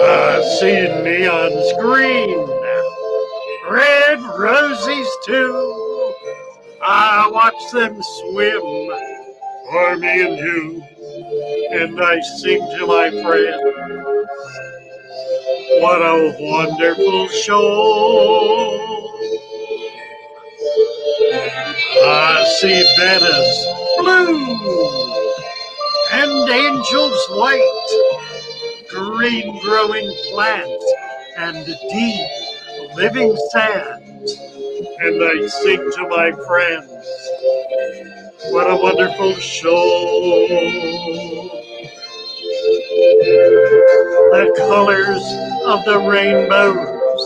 I see neon screen, red rosies too. I watch them swim for me and you, and I sing to my friend, what a wonderful show. I see banners blue and angels white, green growing plants and deep living sand. And I sing to my friends, what a wonderful show. The colors of the rainbows,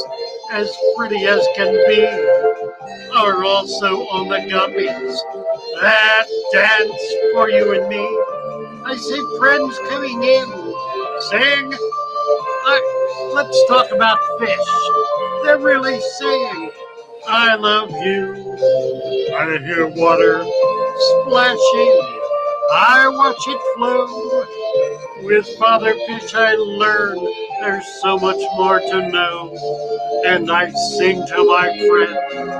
as pretty as can be, are also on the guppies that dance for you and me. I see friends coming in saying, let's talk about fish. They're really saying, I love you. I hear water splashing. I watch it flow. With Father Fish I learn there's so much more to know. And I sing to my friends,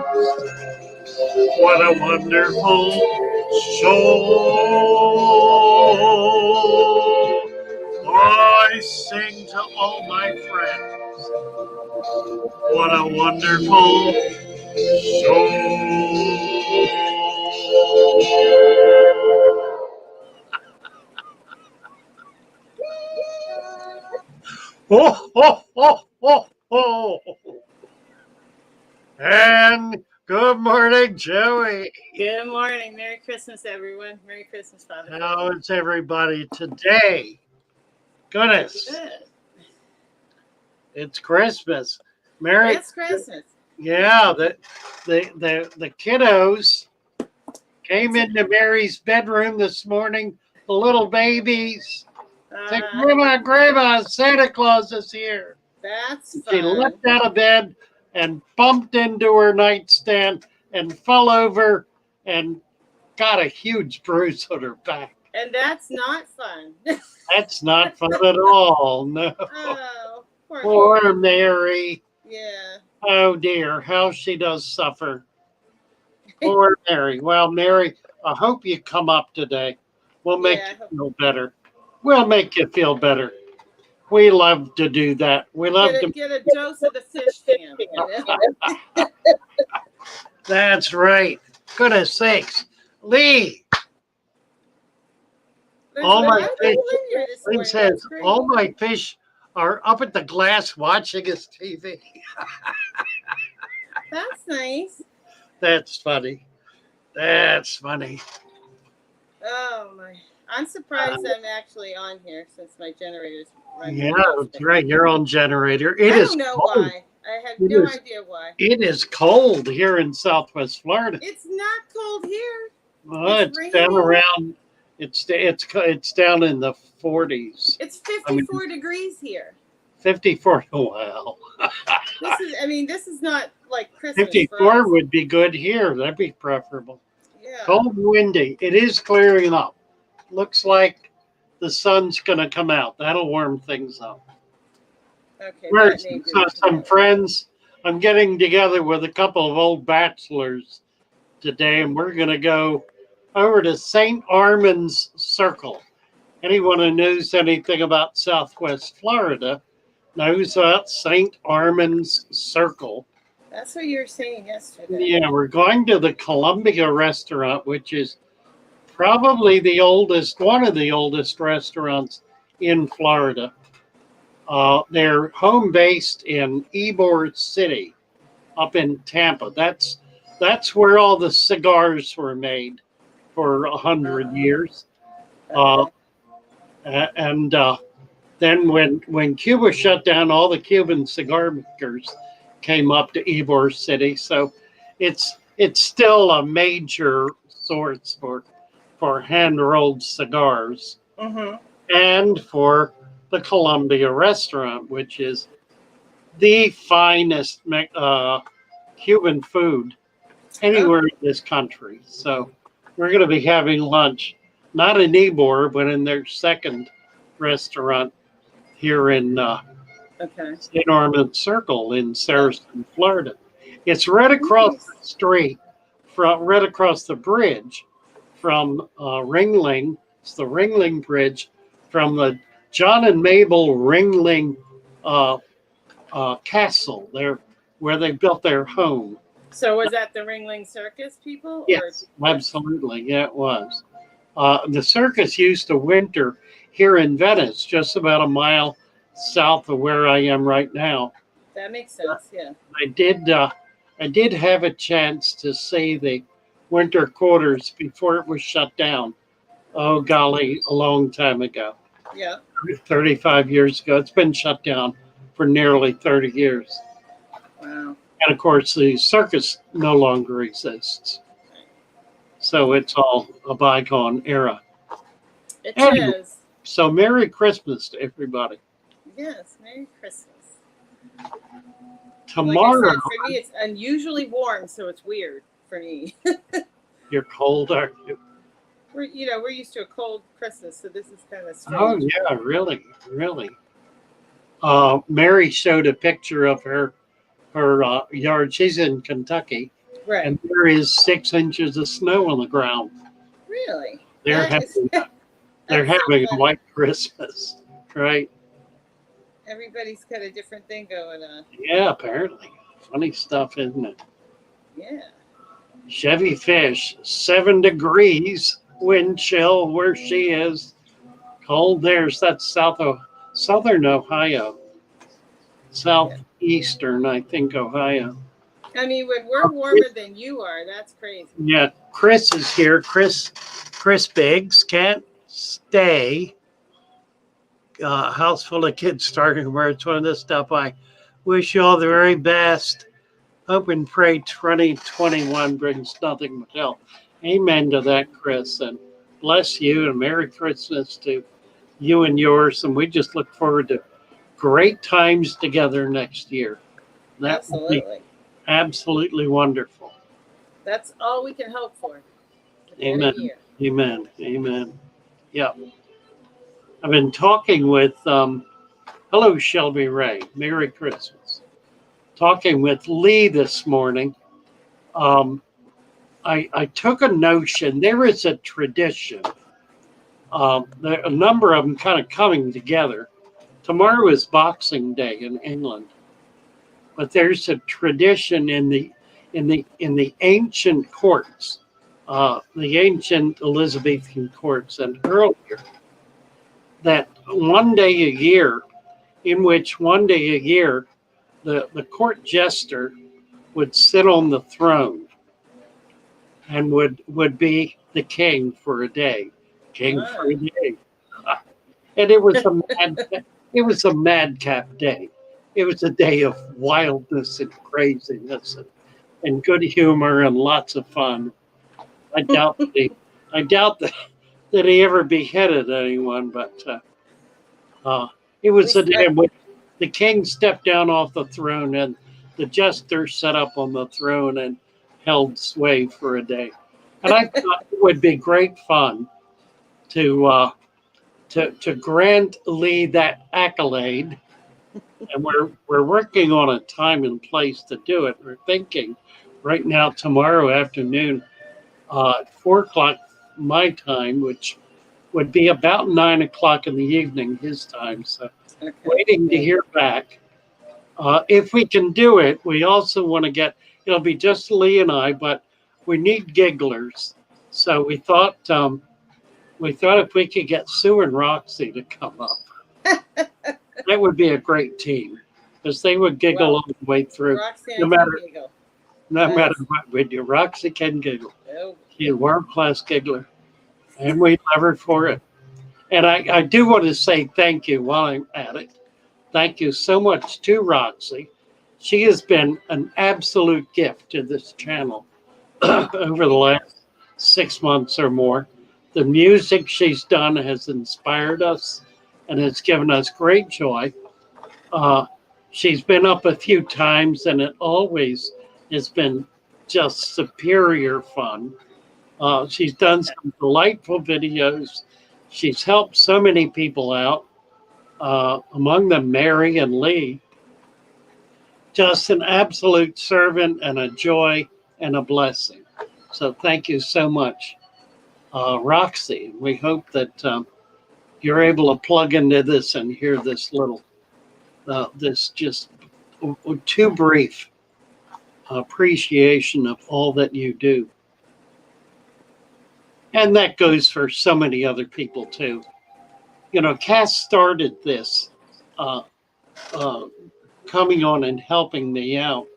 what a wonderful show. I sing to all my friends, what a wonderful show. Oh, oh, oh, oh, oh. And good morning, Joey. Good morning. Merry Christmas, everyone. Merry Christmas, Father. How is everybody today? Goodness. Good. It's Christmas. Merry. It's Christmas. Yeah, the kiddos came into Mary's bedroom this morning, the little babies. Said, Grandma, Santa Claus is here. That's fun. She leapt out of bed and bumped into her nightstand and fell over and got a huge bruise on her back. And that's not fun. That's not fun at all, no. Oh, poor Mary. Yeah. Oh, dear, how she does suffer. Poor Mary. Well, Mary, I hope you come up today. We'll make you feel better. We'll make you feel better. We love to do that. We love to get a dose of the fish can. You know? That's right. Goodness sakes. Lee. All my fish, Lee says, all my fish are up at the glass watching his TV. That's nice. That's funny. That's funny. Oh, my. I'm surprised I'm actually on here since my generator's running. Yeah, that's right. You're on generator. I don't know why. I have no idea why. It is cold here in Southwest Florida. It's not cold here. Well, it's down around. It's down in the 40s. It's 54 degrees here. 54. Wow. This is not like Christmas. 54 would be good here. That'd be preferable. Yeah. Cold and windy. It is clearing up. Looks like the sun's going to come out. That'll warm things up. Okay. Some friends. I'm getting together with a couple of old bachelors today, and we're going to go over to St. Armand's Circle. Anyone who knows anything about Southwest Florida knows about St. Armand's Circle. That's what you were saying yesterday. Yeah, we're going to the Columbia restaurant, which is probably one of the oldest restaurants in Florida. They're home based in Ybor City, up in Tampa. That's where all the cigars were made for 100 years. Then when Cuba shut down, all the Cuban cigar makers came up to Ybor City. So it's still a major source for hand-rolled cigars, and for the Columbia restaurant, which is the finest Cuban food anywhere in this country. So we're going to be having lunch not in Ybor, but in their second restaurant here in Okay. St. Armand Circle in Sarasota, Florida. It's right across Nice. the street right across the bridge from Ringling. It's the Ringling Bridge from the John and Mabel Ringling uh, Castle there, where they built their home. So was that the Ringling Circus people, or Yes, yes? absolutely. Yeah, it was. The circus used to winter here in Venice, just about a mile south of where I am right now. That makes sense. Yeah. I did. I did have a chance to see the winter quarters before it was shut down. Oh golly, a long time ago, Yeah. 35 years ago. It's been shut down for nearly 30 years. Wow. And of course, the circus no longer exists. So it's all a bygone era. It Anyway, is. so Merry Christmas to everybody. Yes. Merry Christmas. Like I Tomorrow, said, for me, it's unusually warm, so it's weird for me. you're cold, are you? We're used to a cold Christmas, so this is kind of Oh, strange. yeah, really, really. Mary showed a picture of her yard. She's in Kentucky, Right. and there is 6 inches of snow on the ground. Really? They're That is, having they're that's so having a funny. white Christmas, right? Everybody's got a different thing going on. Yeah, apparently. Funny stuff, isn't it? Yeah. Chevy Fish, 7 degrees wind chill where she is. Cold there's that's southern Ohio, Yeah. southeastern, I think, Ohio. I mean, when we're warmer than you are, that's crazy. Yeah, Chris is here. Chris Biggs can't stay. House full of kids starting where it's one of this stuff. I wish you all the very best. Hope and pray 2021 brings nothing but help. Amen to that, Chris. And bless you and Merry Christmas to you and yours. And we just look forward to great times together next year. That will be Absolutely. absolutely wonderful. That's all we can hope for. In a Amen. year. Amen. Amen. Yeah. I've been talking with, hello, Shelby Ray. Merry Christmas. Talking with Lee this morning. I took a notion. There is a tradition. A number of them kind of coming together. Tomorrow is Boxing Day in England, but there's a tradition in the ancient courts, the ancient Elizabethan courts and earlier, that one day a year, the court jester would sit on the throne and would be the king for a day, king for a day. And it was a madcap day. It was a day of wildness and craziness and good humor and lots of fun. I doubt that he ever beheaded anyone, but it was a day when the king stepped down off the throne and the jester sat up on the throne and held sway for a day. And I thought it would be great fun to grant Lee that accolade. And we're working on a time and place to do it. We're thinking right now tomorrow afternoon at 4 o'clock my time, which would be about 9 o'clock in the evening his time. So waiting to hear back. If we can do it, we also want to it'll be just Lee and I, but we need gigglers. So we thought if we could get Sue and Roxy to come up, that would be a great team because they would giggle all the way through. No matter what we do, Roxy can giggle. She's a world-class giggler, and we love her for it. And I do want to say thank you while I'm at it. Thank you so much to Roxy. She has been an absolute gift to this channel over the last 6 months or more. The music she's done has inspired us and has given us great joy. She's been up a few times and it always has been just superior fun. She's done some delightful videos. She's helped so many people out, among them Mary and Lee. Just an absolute servant and a joy and a blessing. So thank you so much, Roxy. We hope that you're able to plug into this and hear this little, this just too brief appreciation of all that you do. And that goes for so many other people too. You know, Cass started this uh, uh, coming on and helping me out.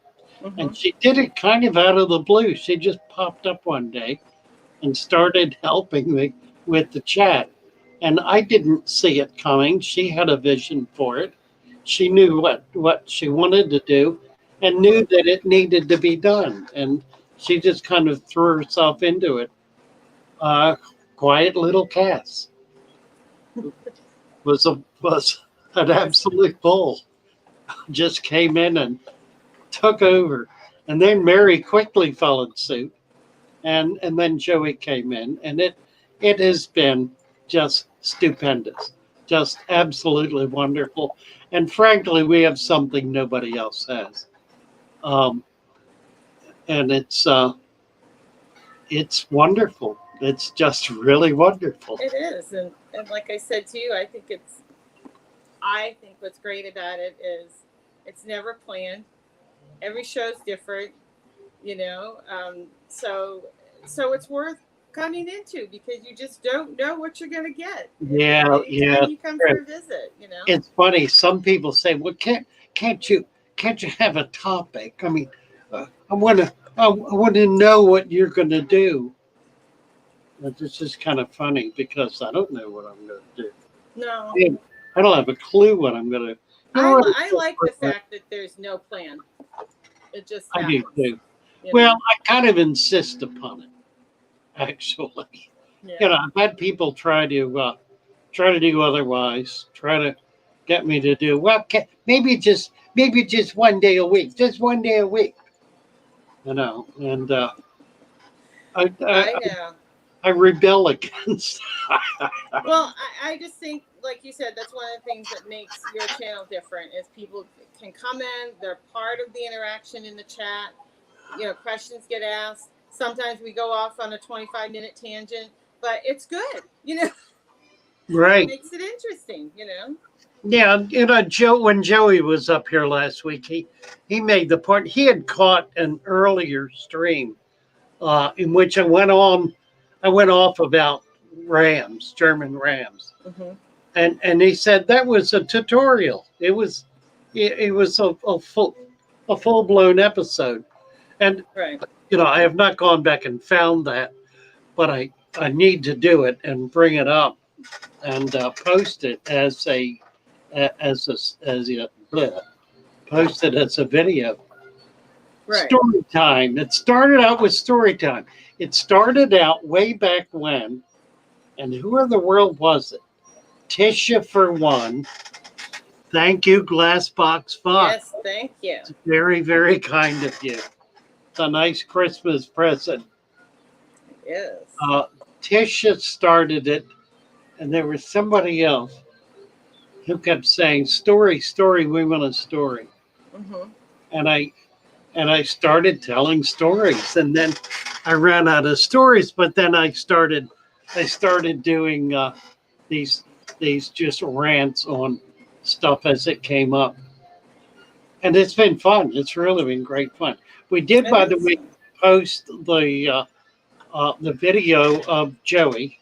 Mm-hmm. And she did it kind of out of the blue. She just popped up one day and started helping me with the chat. And I didn't see it coming. She had a vision for it. She knew what she wanted to do and knew that it needed to be done. And she just kind of threw herself into it. Quiet little Cass was an absolute bull. Just came in and took over. And then Mary quickly followed suit. And then Joey came in, and it has been just stupendous, just absolutely wonderful. And frankly, we have something nobody else has, and it's wonderful. It's just really wonderful. It is, and like I said to you, I think what's great about it is it's never planned. Every show's different, you know. So it's worth coming into because you just don't know what you're gonna get. Yeah. You come for a visit, you know. It's funny. Some people say, "Well, can't you have a topic?" I mean, I want to know what you're going to do. It's just kind of funny because I don't know what I'm going to do. No, I don't have a clue what I'm going to. I like the fact that there's no plan. It just happens. I do too. Well, I kind of insist upon it, actually. Yeah. You know, I've had people try to do otherwise, try to get me to do maybe just one day a week, just one day a week. You know, and I know. I rebel against. Well, I just think, like you said, that's one of the things that makes your channel different is people can come in, they're part of the interaction in the chat. You know, questions get asked. Sometimes we go off on a 25-minute tangent, but it's good, you know. Right. It makes it interesting, you know. Yeah, you know, when Joey was up here last week, he made the point. He had caught an earlier stream in which I went off about Rams, German Rams, Mm-hmm. and he said that was a tutorial. It was a full blown episode, and right. You know, I have not gone back and found that, but I need to do it and bring it up and post it as a post it as a video. Right. Story time. It started out with story time. It started out way back when, and who in the world was it? Tisha for one. Thank you, Glassbox Fox. Yes, thank you. It's very, very kind of you. It's a nice Christmas present. Yes. Tisha started it, and there was somebody else who kept saying, "Story, story, we want a story." Mm-hmm. And I started telling stories, and then I ran out of stories. But then I started doing these just rants on stuff as it came up, and it's been fun. It's really been great fun. We did, by the way, post the video of Joey,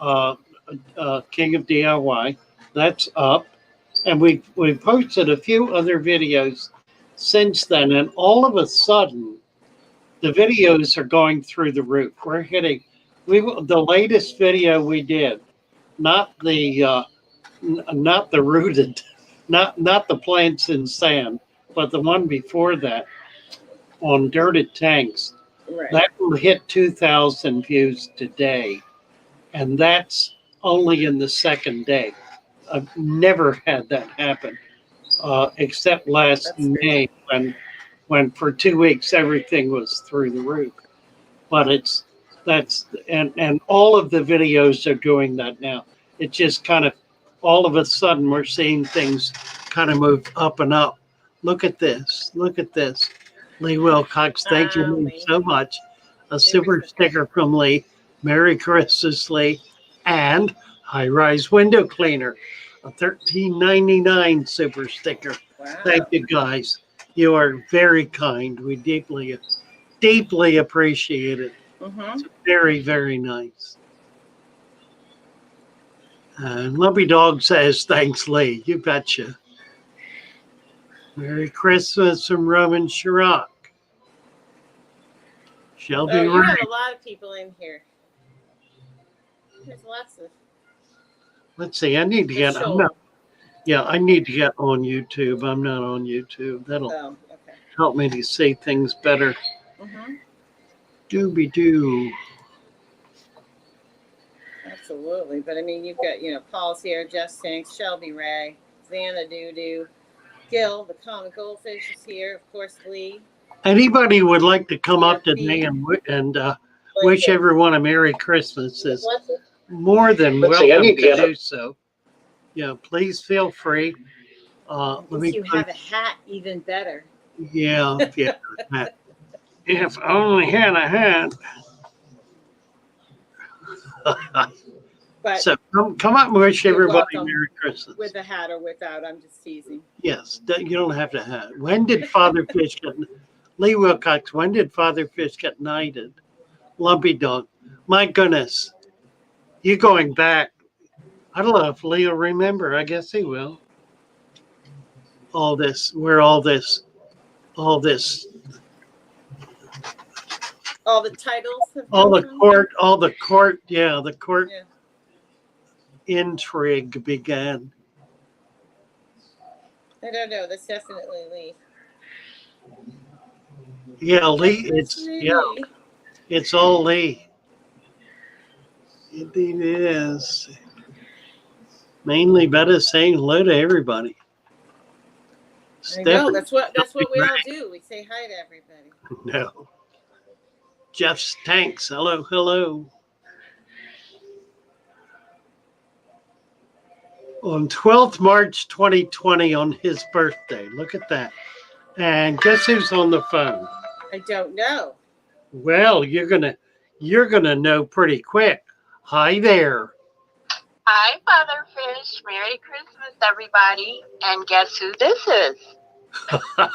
King of DIY. That's up, and we posted a few other videos since then, and all of a sudden, the videos are going through the roof. We're hitting the latest video we did, not the rooted, not the plants in sand, but the one before that on dirted tanks. Right. That will hit 2,000 views today, and that's only in the second day. I've never had that happen, except last May when for 2 weeks everything was through the roof. But And all of the videos are doing that now. It just kind of all of a sudden we're seeing things kind of move up and up. Look at this. Look at this. Lee Wilcox, thank you Lee, Lee. so much. A Super super sticker from Lee. Merry Christmas, Lee. And high rise window cleaner. A $13.99 super sticker. Wow. Thank you guys. You are very kind. We deeply appreciate it. Mm-hmm. Very, very nice. And Lumpy Dog says, thanks, Lee. You betcha. Merry Christmas from Roman Chirac. Shelby Oh, you Ray. have a lot of people in here. There's lots of. Let's see. I need to get. I'm not, yeah, I need to get on YouTube. I'm not on YouTube. That'll okay. help me to see things better. Mm-hmm. Dooby doo. Absolutely, but I mean, you've got Paul's here, Jeff Sinks, Shelby Ray, Xana Doo, Gil, the comic goldfish is here, of course, Lee. Anybody would like to come up today and wish everyone a Merry Christmas is more than welcome to do so. Yeah, please feel free. If you have a hat, even better. Yeah. If only had a hat. But so come up and wish everybody Merry Christmas. With a hat or without, I'm just teasing. Yes, you don't have to have. When did Father Fish get Lee Wilcox? When did Father Fish get knighted? Lumpy Dog. My goodness, you going back? I don't know if Lee will remember. I guess he will. All this, all the titles. All the court. Yeah, the court. Yeah. Intrigue began. I don't know. That's definitely Lee. Yeah, Lee. It's all Lee. Indeed, it is. Mainly better saying hello to everybody. I know. That's what we all do. We say hi to everybody. No. Jeff's Tanks. Hello, hello. On 12th March 2020 on his birthday. Look at that. And guess who's on the phone? I don't know. Well, you're gonna know pretty quick. Hi there. Hi, Father Fish. Merry Christmas, everybody. And guess who this is? I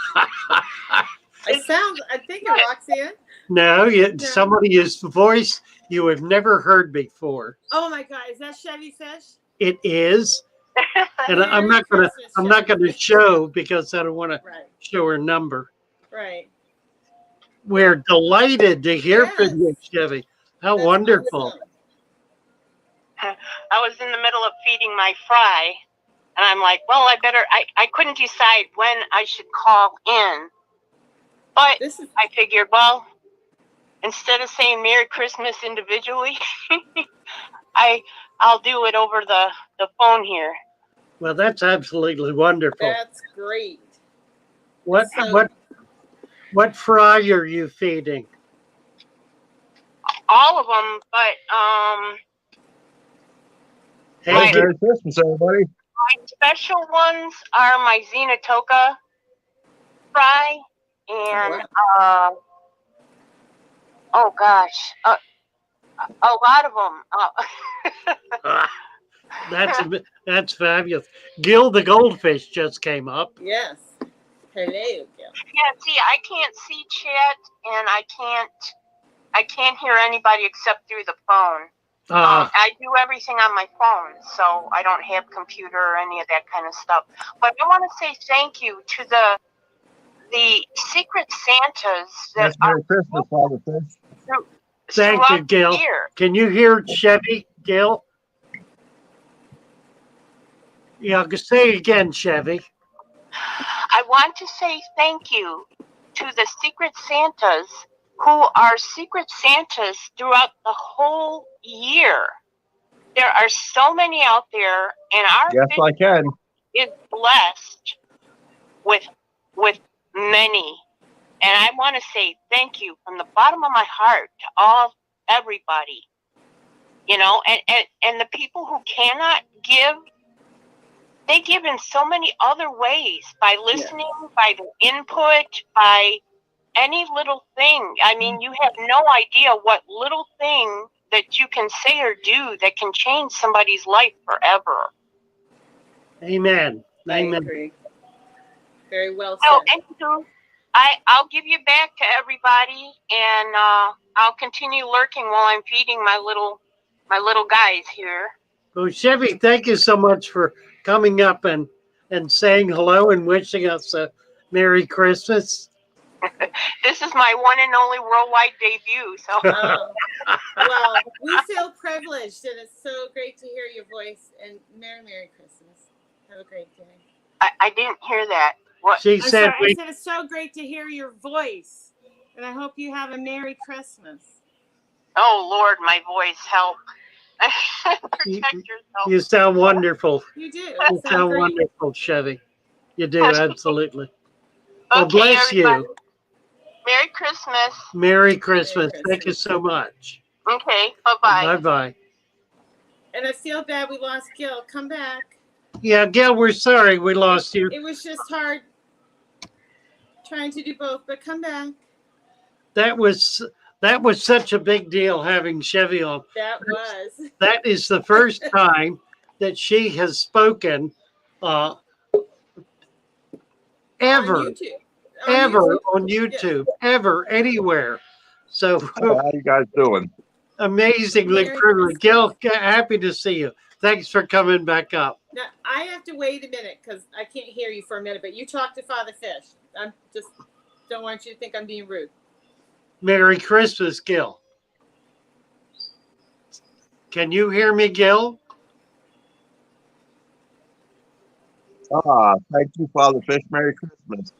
think it's Roxanne. No, somebody's voice you have never heard before. Oh my God, is that Chevy Fish? It is. And I'm not gonna show because I don't want to show her number. Right. We're delighted to hear from you, Chevy. How wonderful. Awesome. I was in the middle of feeding my fry, and I'm like, well, I couldn't decide when I should call in. But I figured, well, instead of saying Merry Christmas individually, I'll do it over the phone here. Well, that's absolutely wonderful. That's great. What fry are you feeding? All of them, but Hey, Merry Christmas, everybody. My special ones are my Xenatoka fry and oh gosh, a lot of them. That's fabulous. Gil the goldfish just came up. Yes. Hello, Gil. Yeah, see, I can't see chat and I can't hear anybody except through the phone. I do everything on my phone, so I don't have computer or any of that kind of stuff. But I want to say thank you to the Secret Santas that Merry Christmas, Father Fish. Thank you, Gil. Can you hear Chevy, Gil? Yeah, say it again, Chevy. I want to say thank you to the Secret Santas who are Secret Santas throughout the whole year. There are so many out there, and our family is blessed with many. And I want to say thank you from the bottom of my heart to all everybody, you know, and the people who cannot give, they give in so many other ways, by listening, by the input, by any little thing. I mean, you have no idea what little thing that you can say or do that can change somebody's life forever. Amen. Amen. I agree. Very well So, said. anywho, I'll give you back to everybody, and I'll continue lurking while I'm feeding my little guys here. Well, Chevy, thank you so much for coming up and saying hello and wishing us a Merry Christmas. This is my one and only worldwide debut. So, well, we feel privileged, and it's so great to hear your voice. And Merry Christmas. Have a great day. I didn't hear that. What? She said, I said it's so great to hear your voice, and I hope you have a Merry Christmas. Oh Lord, my voice, help! Protect yourself. You sound wonderful. You do. You sound great. wonderful, Chevy. You do, absolutely. Well, Okay, bless everybody. you. Merry Christmas. Merry Christmas. Thank you so much. Okay, bye-bye. Bye-bye. And I feel bad we lost Gil. Come back. Yeah, Gail, we're sorry we lost you. It was just hard trying to do both, but come back. That was such a big deal having Chevy on. That was. That is the first time that she has spoken ever on YouTube, ever, anywhere. So how you guys doing? Amazingly privileged. Gil, happy to see you. Thanks for coming back up. Now, I have to wait a minute because I can't hear you for a minute, but you talk to Father Fish. I just don't want you to think I'm being rude. Merry Christmas, Gil. Can you hear me, Gil? Thank you, Father Fish. Merry Christmas.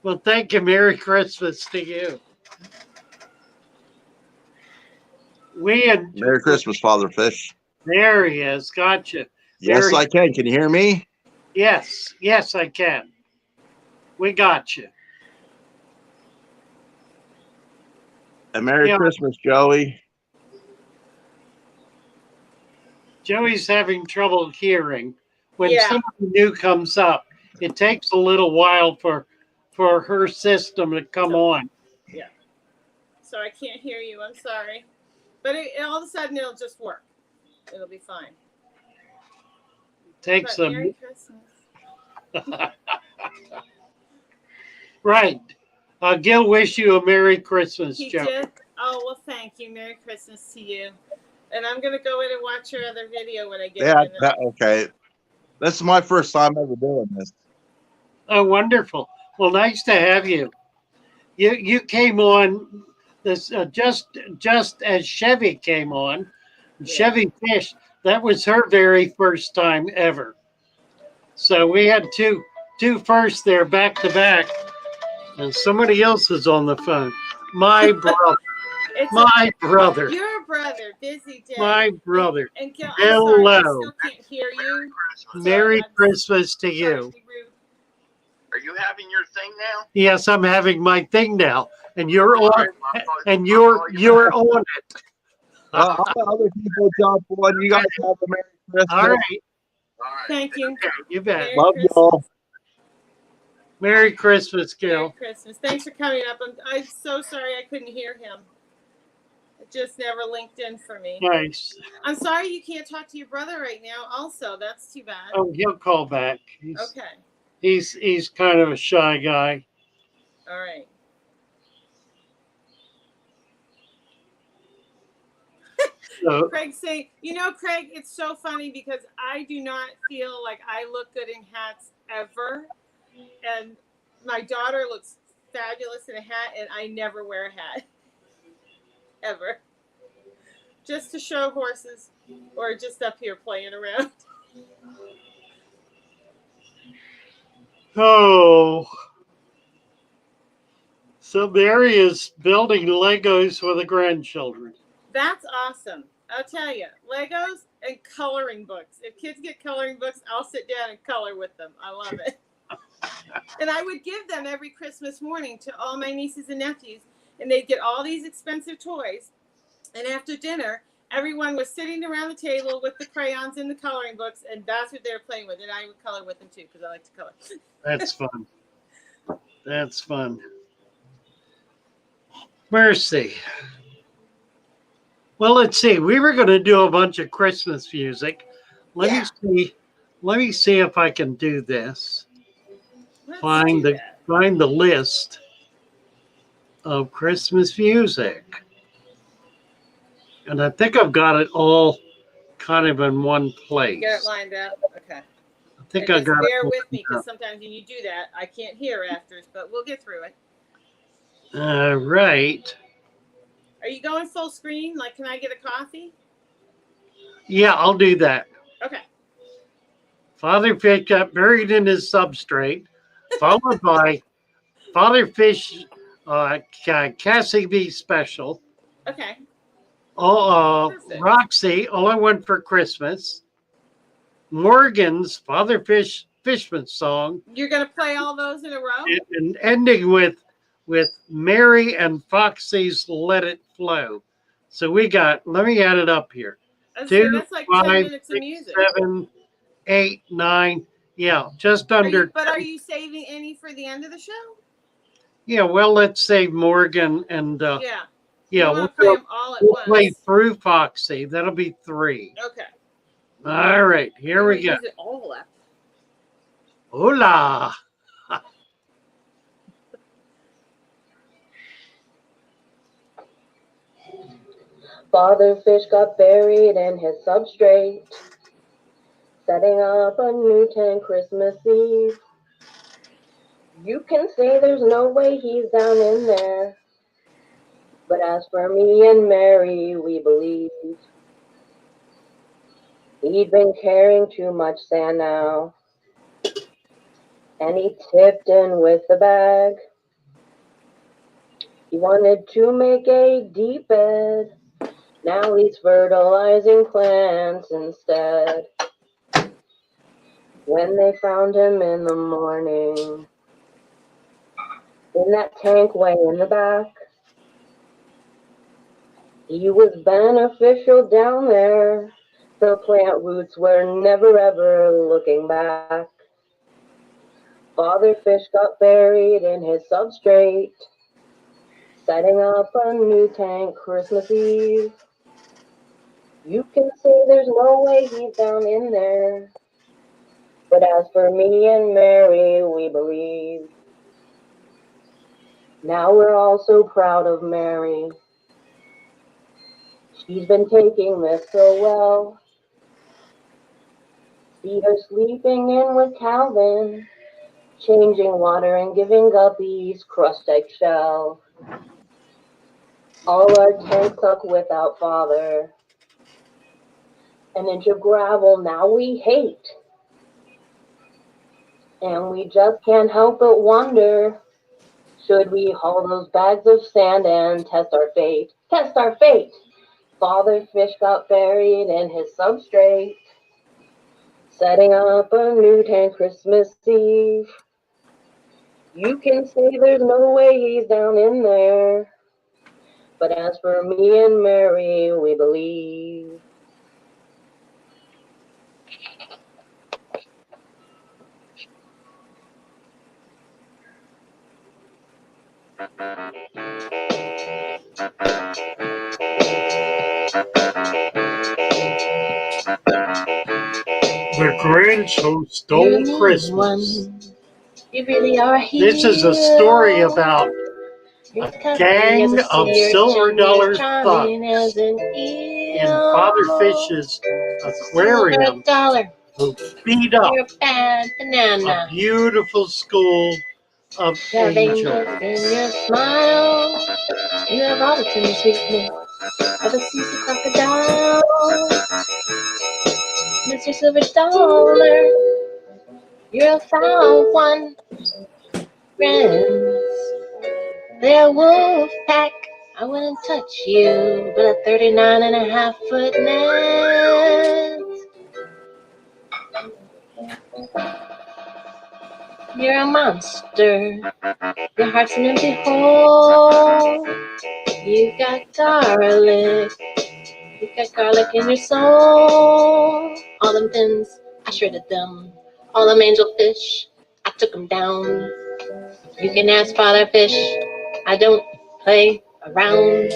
Well, thank you. Merry Christmas to you. Merry Christmas, Father Fish. There he is. Gotcha. Yes, I can. Can you hear me? Yes. Yes, I can. We got you. And Merry Christmas, Joey. Joey's having trouble hearing. When somebody new comes up, it takes a little while for her system to come on. Yeah. So I can't hear you. I'm sorry. But all of a sudden, it'll just work. It'll be fine. Takes some. Merry Christmas. Right. Gil wish you a Merry Christmas, Joe. Did? Oh, well, thank you. Merry Christmas to you. And I'm going to go in and watch your other video when I get in. Okay. This is my first time ever doing this. Oh, wonderful. Well, nice to have you. You came on this just as Chevy came on. Chevy Fish, that was her very first time ever. So we had two firsts there back to back. And somebody else is on the phone. My brother. My brother. Your brother, busy day. My brother. And Gil, hello. I'm sorry, I still can't hear you. Merry Christmas to you. Are you having your thing now? Yes, I'm having my thing now, and you're on. And you're on it. Other people jump on. You guys have a Merry Christmas. All right. Thank you. You bet. Love you all. Merry Christmas, Gil. Merry Christmas. Thanks for coming up. I'm so sorry I couldn't hear him. It just never linked in for me. Nice. I'm sorry you can't talk to your brother right now. Also, that's too bad. Oh, he'll call back. Okay. He's kind of a shy guy. All right. So, Craig saying, Craig, it's so funny because I do not feel like I look good in hats ever. And my daughter looks fabulous in a hat, and I never wear a hat. Ever. Just to show horses or just up here playing around. Oh. So Mary is building Legos for the grandchildren. That's awesome. I'll tell you, Legos and coloring books. If kids get coloring books, I'll sit down and color with them. I love it. And I would give them every Christmas morning to all my nieces and nephews, and they'd get all these expensive toys. And after dinner, everyone was sitting around the table with the crayons and the coloring books, and that's what they were playing with. And I would color with them too because I like to color. That's fun. That's fun. Mercy. Well, let's see. We were going to do a bunch of Christmas music. Let me see. Let me see if I can do this. Let's Find do the that. find the list of Christmas music. And I think I've got it all kind of in one place. You got it lined up? Okay. I think And I just got bear it. with me because sometimes when you do that, I can't hear after, but we'll get through it. All right. Are you going full screen? Like, can I get a coffee? Yeah, I'll do that. Okay. Father Fish got buried in his substrate, followed by Father Fish Cassie B special. Okay. Roxy, All I Want for Christmas. Morgan's Father Fish Fishman song. You're gonna play all those in a row? And ending with Mary and Foxy's Let It Flow. So we got, let me add it up here. So that's like 10 minutes of 6, music. 7, 8, 9. Yeah, just under. But are you saving any for the end of the show? Yeah, well, let's save Morgan and Yeah, we'll play them all at once. Play through Foxy. That'll be 3. Okay. All right, here we go. Use it all up. Hola. Father Fish got buried in his substrate, setting up a new tank Christmas Eve. You can say there's no way he's down in there, but as for me and Mary, we believe. He'd been carrying too much sand now, and he tipped in with the bag. He wanted to make a deep bed, now he's fertilizing plants instead. When they found him in the morning, in that tank way in the back, he was beneficial down there. The plant roots were never ever looking back. Father Fish got buried in his substrate, setting up a new tank Christmas Eve. You can say there's no way he's down in there, but as for me and Mary, we believe. Now we're all so proud of Mary. She's been taking this so well. See her sleeping in with Calvin, changing water and giving guppies crushed eggshell. All our tanks suck without Father. An inch of gravel now we hate. And we just can't help but wonder, should we haul those bags of sand and test our fate? Test our fate! Father Fish got buried in his substrate, setting up a new tank Christmas Eve. You can say there's no way he's down in there, but as for me and Mary, we believe. The Grinch Who Stole Christmas. You really are a hero. This is a story about a gang of silver dollar thugs in Father Fish's aquarium who beat up a beautiful school of angels. In your smile, you have all the tender sweetness of a sea crocodile. Mr. Silver Dollar, you're a foul one. Friends, they're a wolf pack. I wouldn't touch you, but a 39.5-foot net. You're a monster. Your heart's an empty hole. You got garlic. You got garlic in your soul. All them fins, I shredded them. All them angel fish, I took them down. You can ask Father Fish, I don't play around.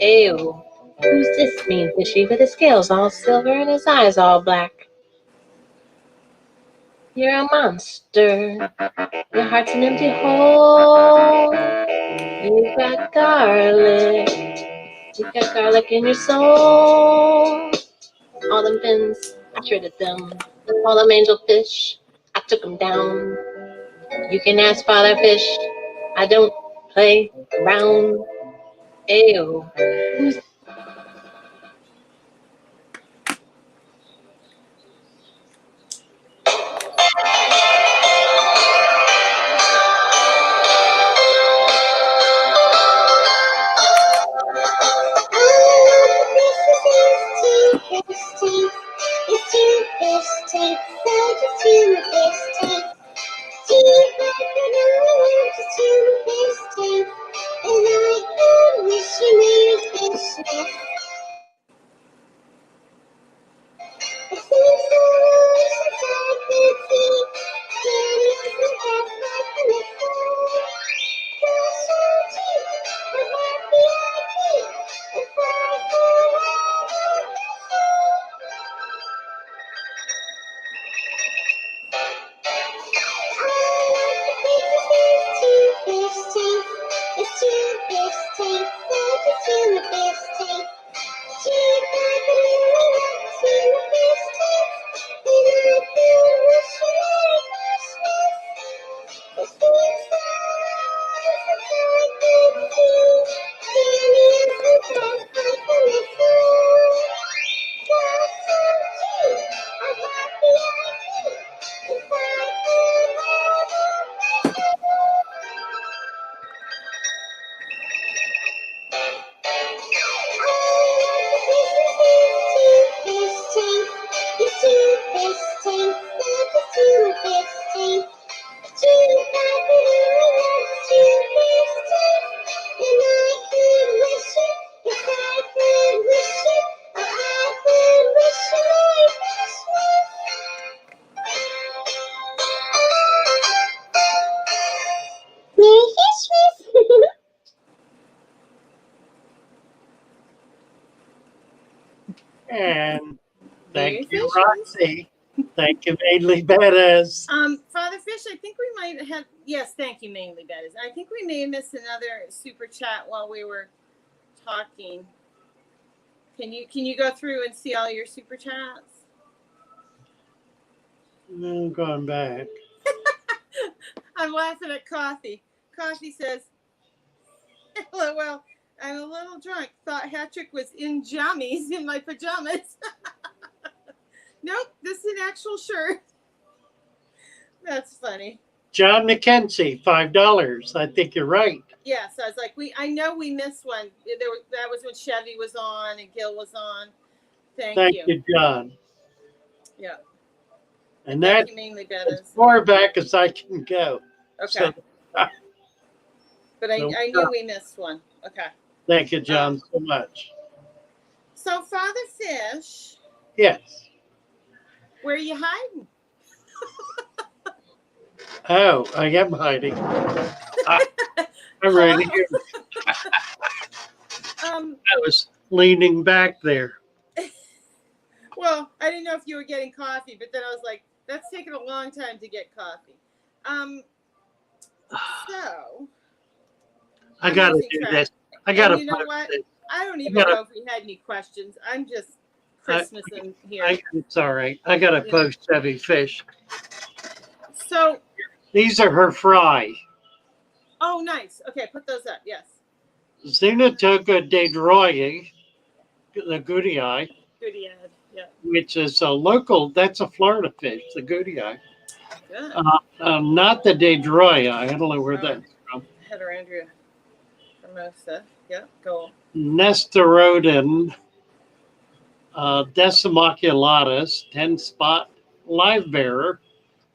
Ew, who's this mean fishy with his scales all silver and his eyes all black? You're a monster. Your heart's an empty hole. You got garlic. You got garlic in your soul. All them fins, I shredded them. All them angel fish, I took them down. You can ask Father Fish, I don't play around. Ew. Who's And Very thank you, fishy. Roxy. Thank you, Mainly Badass. Father Fish, I think we might have. Yes, thank you, mainly Bettis. I think we may have missed another super chat while we were talking. Can you go through and see all your super chats? I'm going back. I'm laughing at Coffee. Coffee says, "LOL, I'm a little drunk. Thought Hattrick was in jammies in my pajamas." Nope, this is an actual shirt. That's funny. John McKenzie, $5. I think you're right. Yes, I was like, I know we missed one. That was when Chevy was on and Gil was on. Thank you, John. Yeah. And Thank that's you, mainly Bettis. as far back as I can go. Okay. So, but I knew we missed one. Okay. Thank you, John, so much. So, Father Fish. Yes. Where are you hiding? Oh, I am hiding. I'm right here. I was leaning back there. Well, I didn't know if you were getting coffee, but then I was like, that's taking a long time to get coffee. So I got to do this. I got to. You know what? I don't even know if we had any questions. I'm just Christmas in here. It's all right. I got to post Chevy Fish. So these are her fry. Oh, nice. Okay, put those up. Yes. Xenotoka dedroyi, the goody eye. Goody eye, yeah. Which is a local, that's a Florida fish, the goody eye. Good. Not the dedroyi. I don't know where that's from. Heterandria hermosa. Yeah, go. Nesterodon decimoculatus, 10-spot live bearer,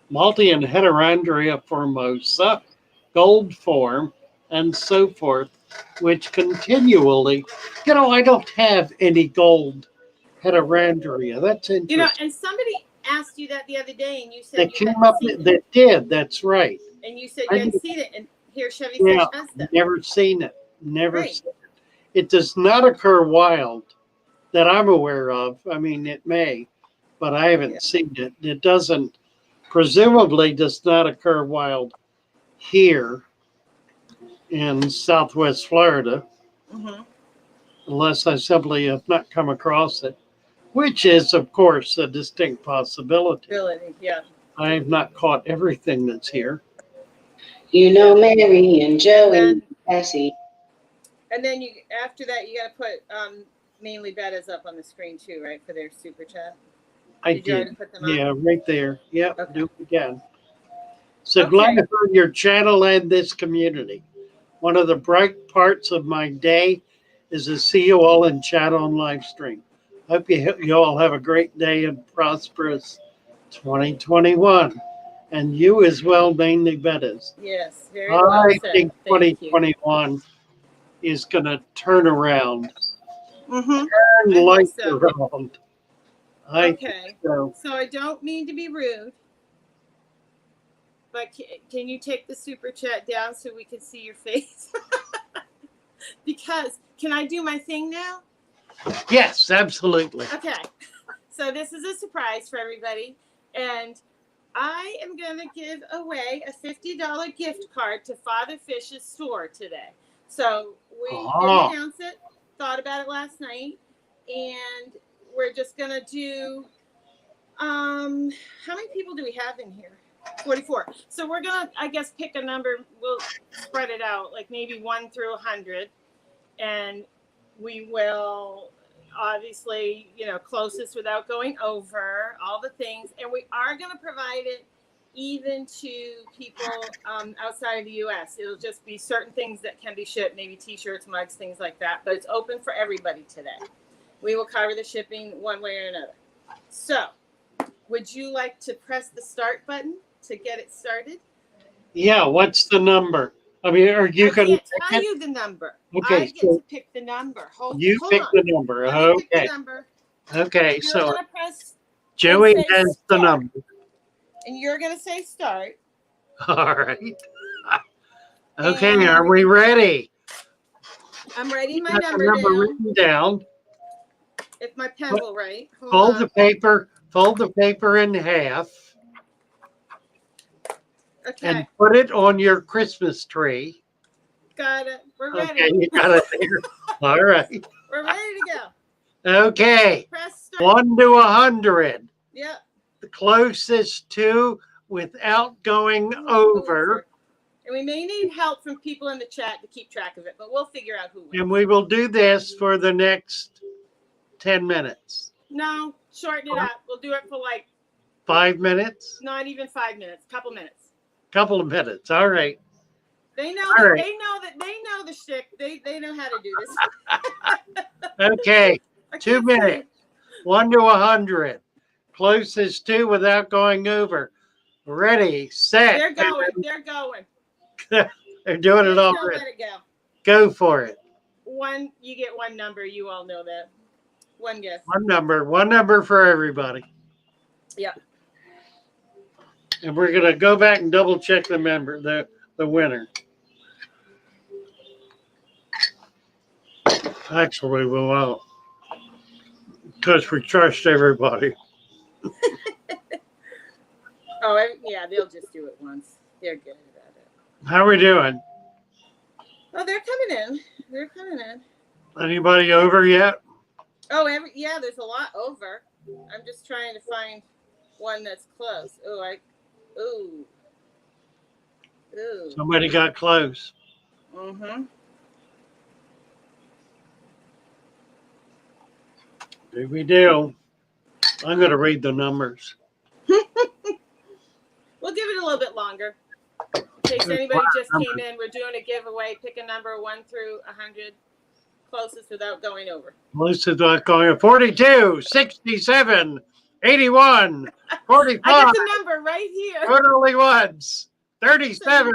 multi and Heterandria formosa, gold form, and so forth. which continually, I don't have any gold heterandria. That's interesting. You know, and somebody asked you that the other day, and you said That you came hadn't up, seen it. that did, that's right. And you said I you hadn't did. seen it, and here Chevy Yeah, Fish has them. never seen it. Never Right. seen it. It does not occur wild that I'm aware of. I mean, it may, but I haven't seen it. It doesn't, presumably does not occur wild here in Southwest Florida, unless I simply have not come across it, which is, of course, a distinct possibility. Yeah. I have not caught everything that's here. You know, Mary and Joey and Cassie. And then you, after that, you got to put mainly Betta's up on the screen too, right, for their super chat. I Did you already did. put them up? Yeah, right there. Yep, Okay. do it again. So Okay. glad for your channel and this community. One of the bright parts of my day is to see you all in chat on live stream. Hope you all have a great day and prosperous 2021. And you as well, mainly Bettas. Yes, very well I said. think Thank you. 2021 is going to turn around. Mm-hmm. Turn I hope lights so. around. I Okay. think so. So I don't mean to be rude, but can you take the super chat down so we can see your face? Because, can I do my thing now? Yes, absolutely. Okay. So this is a surprise for everybody. And I am going to give away a $50 gift card to Father Fish's store today. So we didn't announce it, thought about it last night, and we're just going to do, how many people do we have in here? 44. So we're going to, I guess, pick a number. We'll spread it out, like maybe 1 through 100. And we will obviously, closest without going over, all the things. And we are going to provide it even to people outside of the U.S. It'll just be certain things that can be shipped, maybe T-shirts, mugs, things like that. But it's open for everybody today. We will cover the shipping one way or another. So, would you like to press the start button to get it started? Yeah, what's the number? I mean, or you can. I can't tell you the number. Okay, I get to pick the number. Hold pick on. the number. Let me pick the number. Okay, You're so gonna press Joey and say has the start. number. And you're going to say start. All right. Okay, And are we ready? I'm writing my Got the number number down. written down. If my pen will write. Fold the paper in half. Okay. And put it on your Christmas tree. Got it. We're ready. Okay, you got it there. All right. We're ready to go. Okay. Press start. 1 to 100. Yep. The closest to without going over. And we may need help from people in the chat to keep track of it, but we'll figure out who wins. And we will do this for the next 10 minutes. No, shorten it up. We'll do it for like 5 minutes? not even 5 minutes. Couple minutes. Couple of minutes. All right. They know All that right. they know the shtick. They know how to do this. Okay. 2 minutes. 1 to 100. Closest to without going over. Ready, set. They're going. They're going. They're doing it already. Let it go. Go for it. You get one number. You all know that. One guess. One number for everybody. Yeah. And we're gonna go back and double check the winner. Actually, we won't, because we trust everybody. Oh, yeah, they'll just do it once. They're good about it. How are we doing? Oh, they're coming in. Anybody over yet? Oh, yeah, there's a lot over. I'm just trying to find one that's close. Ooh. Somebody got close. Mm-hmm. Do we do? I'm going to read the numbers. We'll give it a little bit longer. In case anybody just came in, we're doing a giveaway. Pick a number 1 through 100. Closest without going over. Closest without going over. 42, 67, 81, 45. I got the number right here. Totally ones. 37,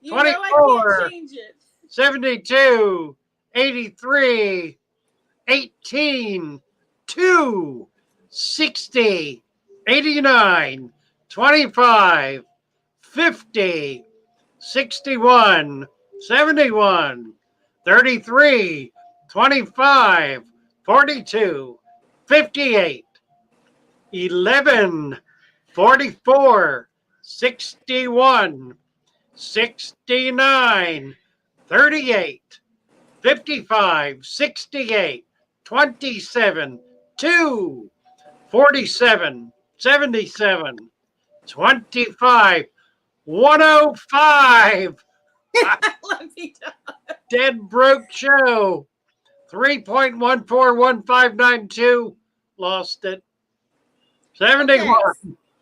you know 24, I can't change it. 72, 83, 18, 2, 60, 89, 25, 50, 61, 71, 33, 25, 42, 58, 11, 44, 61, 69, 38, 55, 68, 27, 2, 47, 77, 25, 105. Let me know. Dead broke show. 3.141592. Lost it. 71. Okay,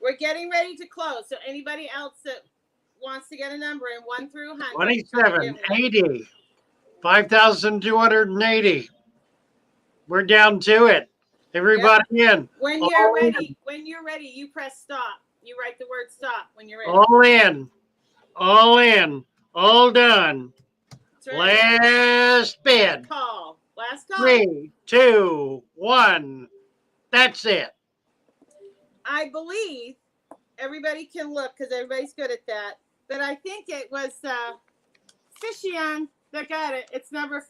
we're getting ready to close. So anybody else that wants to get a number in 1 through 100. 27, 80, 5,280. We're down to it. Everybody in. When you're ready, you press stop. You write the word stop when you're ready. All in. All in. All done. That's right. Last bid. Call. Last call. 3, 2, 1. That's it. I believe everybody can look because everybody's good at that. But I think it was Fishy that got it. It's number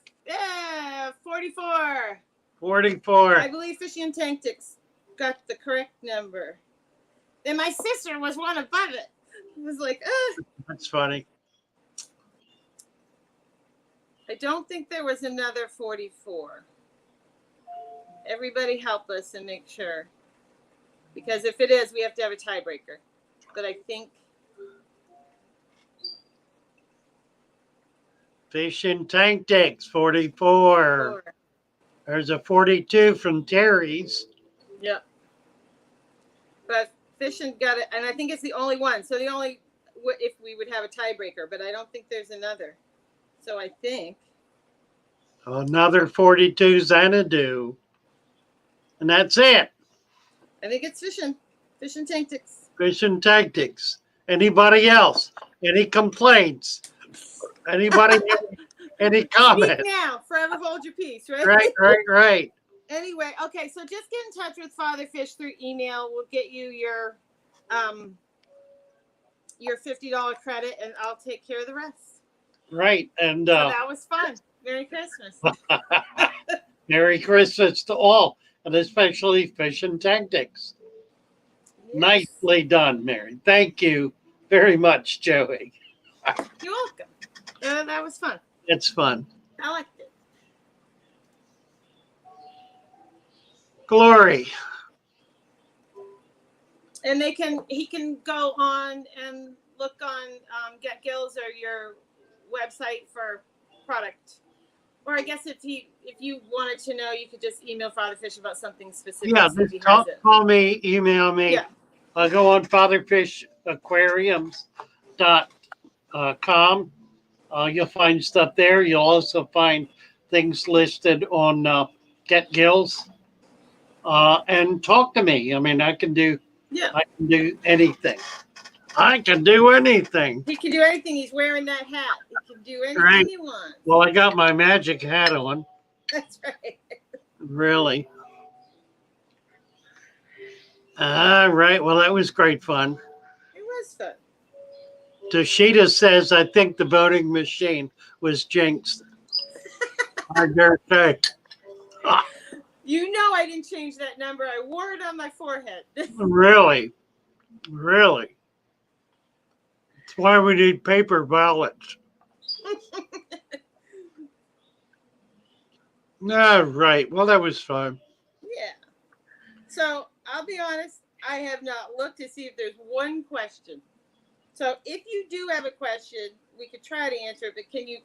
44. 44. I believe Fishy and Tactics got the correct number. Then my sister was one above it. It was like, That's funny. I don't think there was another 44. Everybody help us and make sure. Because if it is, we have to have a tiebreaker. But I think Fish and Tactics, 44. 4. There's a 42 from Terry's. Yep. But Fishin got it, and I think it's the only one. So the only, if we would have a tiebreaker, but I don't think there's another. So I think Another 42 Xanadu. And that's it. I think it's Fishin Tactics. Fish and Tactics. Anybody else? Any complaints? Anybody any comments? Speak now, forever hold your peace, right? Right. Anyway, okay, so just get in touch with Father Fish through email. We'll get you your $50 credit, and I'll take care of the rest. Right. And So that was fun. Merry Christmas. Merry Christmas to all, and especially Fish and Tactics. Yes. Nicely done, Mary. Thank you very much, Joey. You're welcome. That was fun. It's fun. I liked it. Glory. And he can go on and look on Get Gills or your website for product. Or I guess if you wanted to know, you could just email Father Fish about something specific. Yeah, so just call me, email me. Yeah. I'll go on fatherfishaquariums.com. You'll find stuff there. You'll also find things listed on Get Gills. And talk to me. I mean, I can do anything. I can do anything. He can do anything. He's wearing that hat. He can do anything he wants. Well, I got my magic hat on. That's right. Really. All right. Well, that was great fun. It was fun. Toshita says, I think the voting machine was jinxed. I dare say. You know I didn't change that number. I wore it on my forehead. Really? Really? That's why we need paper ballots. All right. Well, that was fun. Yeah. So I'll be honest, I have not looked to see if there's one question. So if you do have a question, we could try to answer it, but can you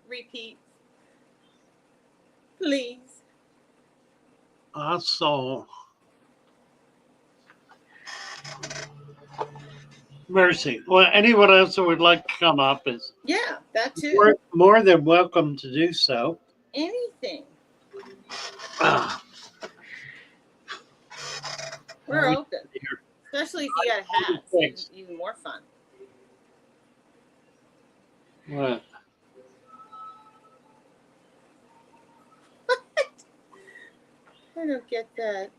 repeat? Please. So Mercy. Well, anyone else who would like to come up is that too. more than welcome to do so. Anything. We're open. Especially if you got a hat. It's even more fun. What? I don't get that.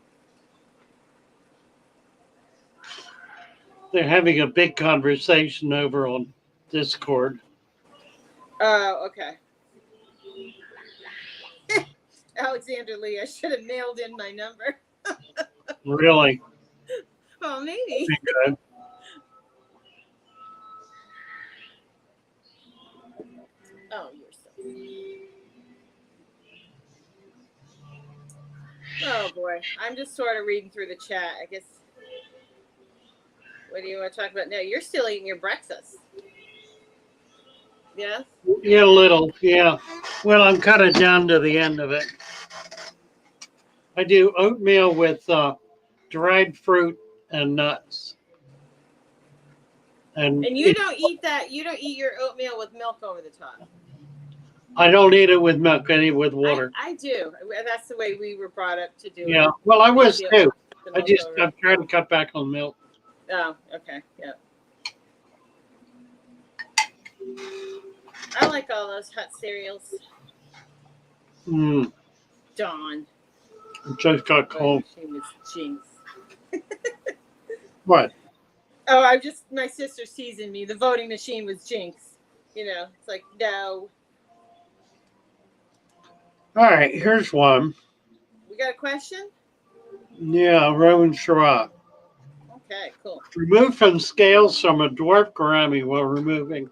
They're having a big conversation over on Discord. Oh, okay. Alexander Lee, I should have mailed in my number. Really? Well, maybe. Good. Oh, you're so sweet. Oh, boy. I'm just sort of reading through the chat. I guess. What do you want to talk about now? You're still eating your breakfast. Yes? Yeah, a little. Yeah. Well, I'm kind of down to the end of it. I do oatmeal with dried fruit and nuts. And you don't eat that. You don't eat your oatmeal with milk over the top. I don't eat it with milk. I eat it with water. I do. That's the way we were brought up to do it. Yeah. Well, I was too. I'm trying to cut back on milk. Oh, okay. Yep. I like all those hot cereals. Dawn. It just got cold. She was Jinx. What? Oh, my sister's teasing me. The voting machine was Jinx. You know, it's like, no. All right, here's one. We got a question? Yeah, Rowan Shara. Okay, cool. Remove from scales from a dwarf gourami while removing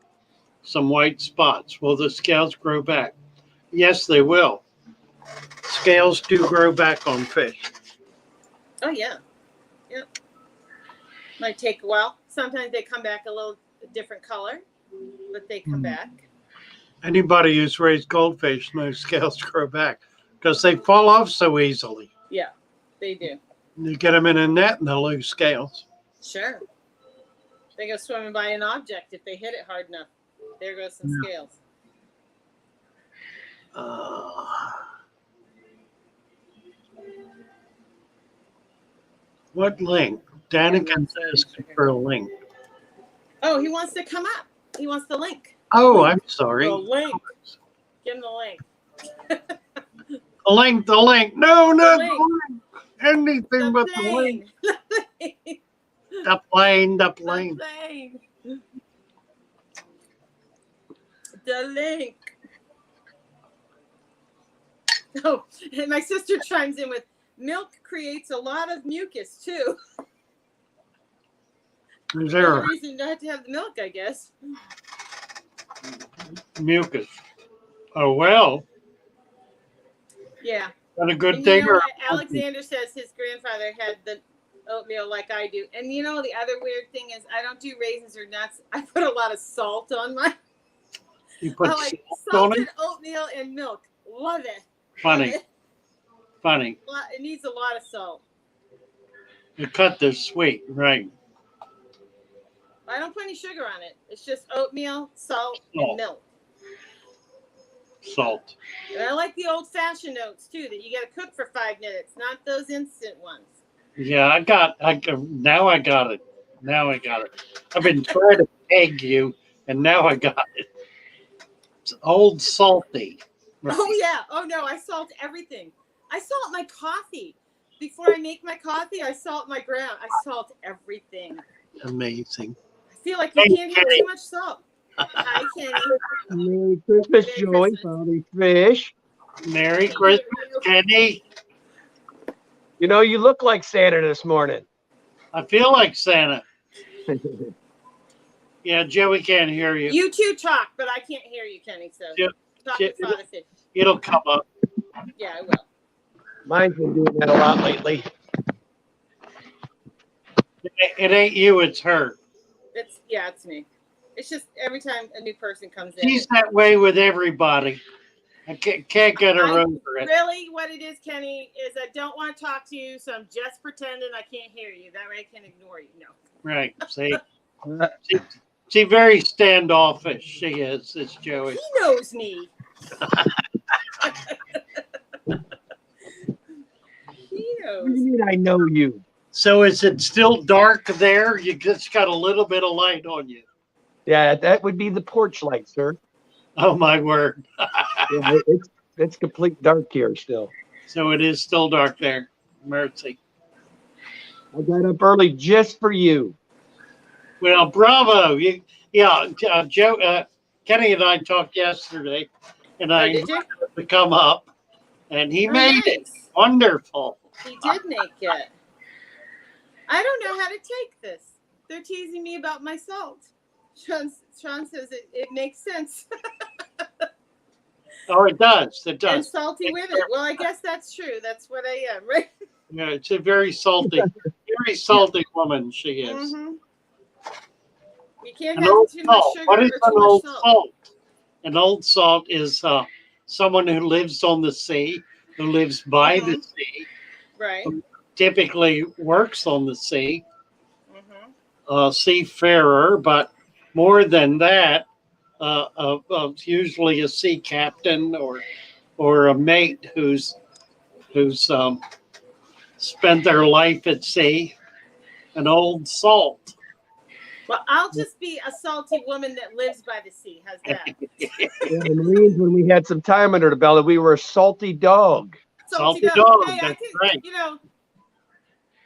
some white spots. Will the scales grow back? Yes, they will. Scales do grow back on fish. Oh, yeah. Yep. Might take a while. Sometimes they come back a little different color, but they come back. Anybody who's raised goldfish knows scales grow back because they fall off so easily. Yeah, they do. You get them in a net and they'll lose scales. Sure. They go swimming by an object if they hit it hard enough. There goes some scales. What link? Danica says for a link. Oh, he wants to come up. He wants the link. Oh, I'm sorry. The link. Give him the link. The link. No, not link. the link. Anything but the link. The plane. The link. Oh, and my sister chimes in with, milk creates a lot of mucus too. Is there a reason not to have the milk, I guess. Mucus. Oh, well. Yeah. That a good thing? Or Alexander says his grandfather had the oatmeal like I do. And you know, the other weird thing is I don't do raisins or nuts. I put a lot of salt on mine. You put salted oatmeal and milk. Love it. Funny. It needs a lot of salt. You cut this sweet, right? I don't put any sugar on it. It's just oatmeal, salt, and milk. Salt. And I like the old-fashioned oats too. That you got to cook for 5 minutes, not those instant ones. Yeah, now I got it. I've been trying to egg you, and now I got it. It's old salty. Right. Oh yeah. Oh no, I salt everything. I salt my coffee. Before I make my coffee, I salt my ground. I salt everything. Amazing. I feel like you can't have too much salt. Hi, Kenny. Merry Christmas, Joey. Father Fish. Merry Christmas, Kenny. You know, you look like Santa this morning. I feel like Santa. Yeah, Joey can't hear you. You two talk, but I can't hear you, Kenny. So talk to Father Fish. It'll come up. Yeah, I will. Mine's been doing that a lot lately. It ain't you, it's her. It's me. It's just every time a new person comes in. She's that way with everybody. I can't get her over it. Really, what it is, Kenny, is I don't want to talk to you, so I'm just pretending I can't hear you. That way I can ignore you. No. Right. See? She's very standoffish. She is. It's Joey. He knows me. He knows. What do you mean I know you? So is it still dark there? You just got a little bit of light on you. Yeah, that would be the porch light, sir. Oh, my word. Yeah, it's complete dark here still. So it is still dark there. Mercy. I got up early just for you. Well, bravo. Joe, Kenny and I talked yesterday, and I Did you? invited him to come up, and he Oh, made it. nice. Wonderful. He did make it. I don't know how to take this. They're teasing me about my salt. Sean says it makes sense. Oh, it does. It And does. salty with it. Well, I guess that's true. That's what I am, right? Yeah, it's a very salty woman she is. Mm-hmm. You can't An have old too much salt. sugar What or is too an much old salt. salt? An old salt is someone who lives on the sea, who lives by the sea, Right. who typically works on the sea, Mm-hmm. seafarer, but more than that, usually a sea captain or a mate who's spent their life at sea. An old salt. Well, I'll just be a salty woman that lives by the sea. How's that? Yeah, the Marines, when we had some time under the belt, we were a salty dog. Salty Salty dog. dog, Hey, I that's could, right.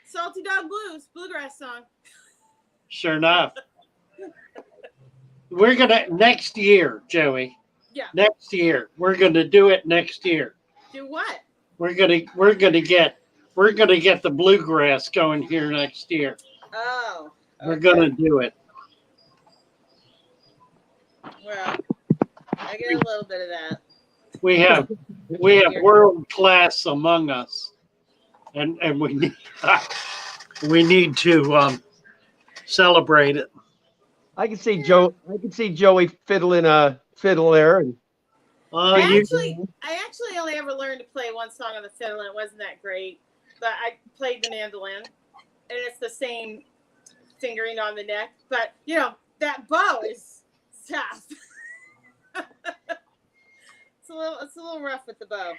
Salty Dog Blues, bluegrass song. Sure enough. We're gonna next year, Joey. Yeah. Next year, we're gonna do it next year. Do what? We're gonna get the bluegrass going here next year. Oh. We're gonna do it. Well, I get a little bit of that. We have world class among us, and we need to celebrate it. I can see Joey fiddling a fiddle there, and I actually only ever learned to play one song on the fiddle, and it wasn't that great. But I played the mandolin, and it's the same fingering on the neck. But that bow is tough. It's a little rough with the bow,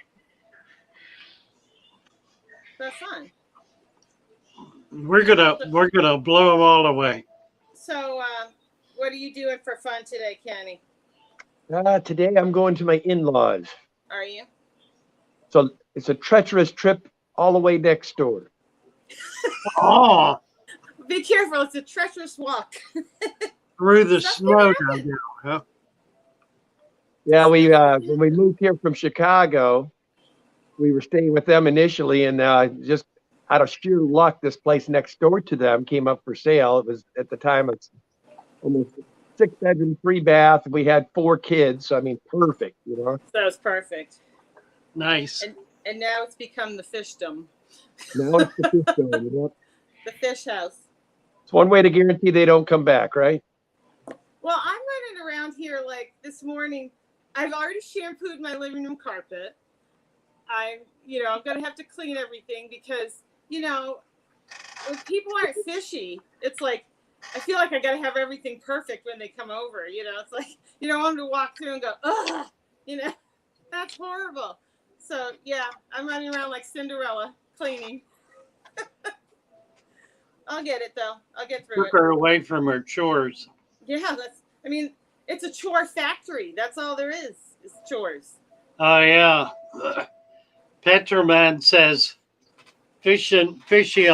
but fun. We're gonna blow them all away. So, what are you doing for fun today, Kenny? today I'm going to my in-laws. Are you? So it's a treacherous trip all the way next door. Oh, Be careful! It's a treacherous walk. through the snow down there, huh? Yeah, when we moved here from Chicago, we were staying with them initially, and just out of sheer luck, this place next door to them came up for sale. It was at the time it's almost 6-bedroom, 3-bath. We had 4 kids, so I mean, perfect, So it's perfect. Nice. And now it's become the fishdom. Now it's the fish dome, The fish house. It's one way to guarantee they don't come back, right? Well, I'm running around here like this morning. I've already shampooed my living room carpet. I'm going to have to clean everything because, when people aren't fishy, it's like, I feel like I got to have everything perfect when they come over. It's like, you don't want them to walk through and go, ugh, that's horrible. So, yeah, I'm running around like Cinderella cleaning. I'll get it, though. I'll get through Took her away from her chores. Yeah, it's a chore factory. That's all there is chores. Oh, yeah. Petroman says Fishy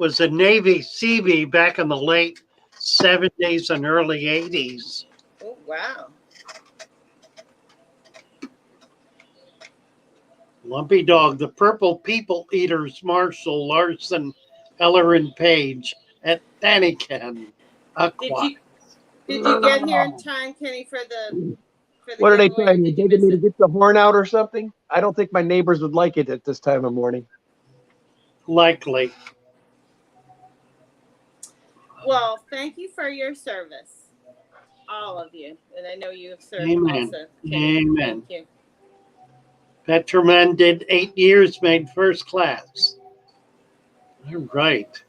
was a Navy Seabee back in the late 70s and early 80s. Oh, wow. Lumpy Dog, the Purple People Eaters, Marshall, Larson, Ellerin Page at Daniken. Aqua. Did you get here in time, Kenny, for the What are they giveaway? trying to get me to get the horn out or something? I don't think my neighbors would like it at this time of morning. Likely. Well, thank you for your service, all of you, and I know you have served Amen. also. Kenny. Amen. Thank you. Petroman did 8 years, made first class. All right.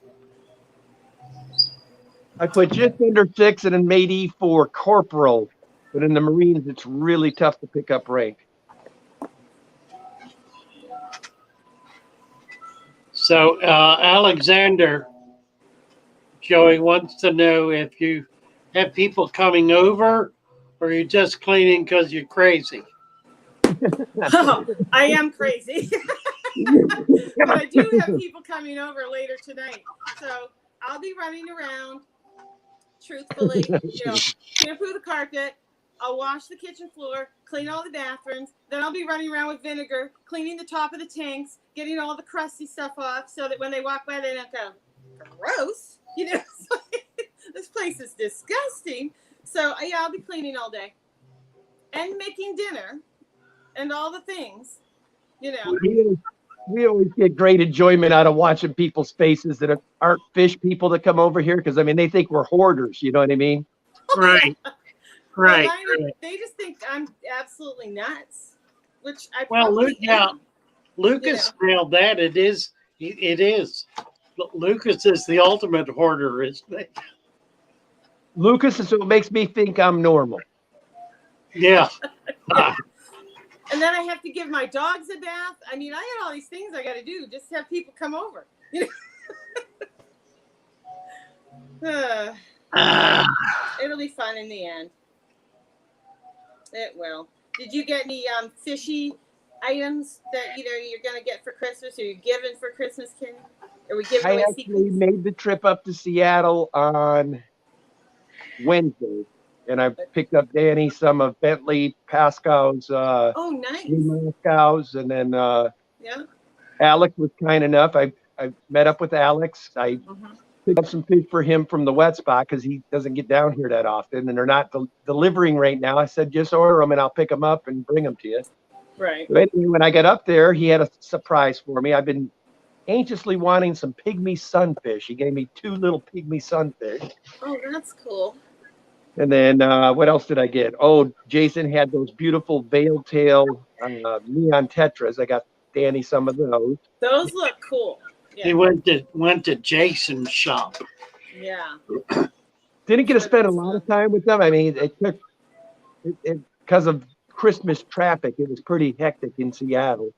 I put just under 6 and then made E4 corporal, but in the Marines, it's really tough to pick up rank. So Alexander, Joey wants to know if you have people coming over or you're just cleaning because you're crazy. I am crazy. But I do have people coming over later tonight. So I'll be running around, truthfully, shampoo the carpet. I'll wash the kitchen floor, clean all the bathrooms. Then I'll be running around with vinegar, cleaning the top of the tanks, getting all the crusty stuff off so that when they walk by, they don't go, gross. This place is disgusting. So, yeah, I'll be cleaning all day and making dinner and all the things, We always get great enjoyment out of watching people's faces that aren't fish people that come over here because, I mean, they think we're hoarders. You know what I mean? Right. Right. They just think I'm absolutely nuts, which I well, probably am. Lucas nailed that. It is. Lucas is the ultimate hoarder, isn't he? Lucas is what makes me think I'm normal. Yeah. And then I have to give my dogs a bath. I mean, I got all these things I got to do just to have people come over. It'll be fun in the end. It will. Did you get any fishy items that you're going to get for Christmas, or you're giving for Christmas, Kenny? Or we giving away secrets? I actually made the trip up to Seattle on Wednesday, and I picked up Danny some of Bentley Pascal's nice. Moscow's, and then Alex was kind enough. I met up with Alex. I picked up some fish for him from the wet spot because he doesn't get down here that often, and they're not delivering right now. I said, just order them and I'll pick them up and bring them to you. Right. But anyway, when I got up there, he had a surprise for me. I've been anxiously wanting some pygmy sunfish. He gave me 2 little pygmy sunfish. Oh, that's cool. And then what else did I get? Oh, Jason had those beautiful veil tail neon tetras. I got Danny some of those. Those look cool. Yeah. He went to Jason's shop. Yeah. Didn't get to spend a lot of time with them. I mean, it took because of Christmas traffic. It was pretty hectic in Seattle.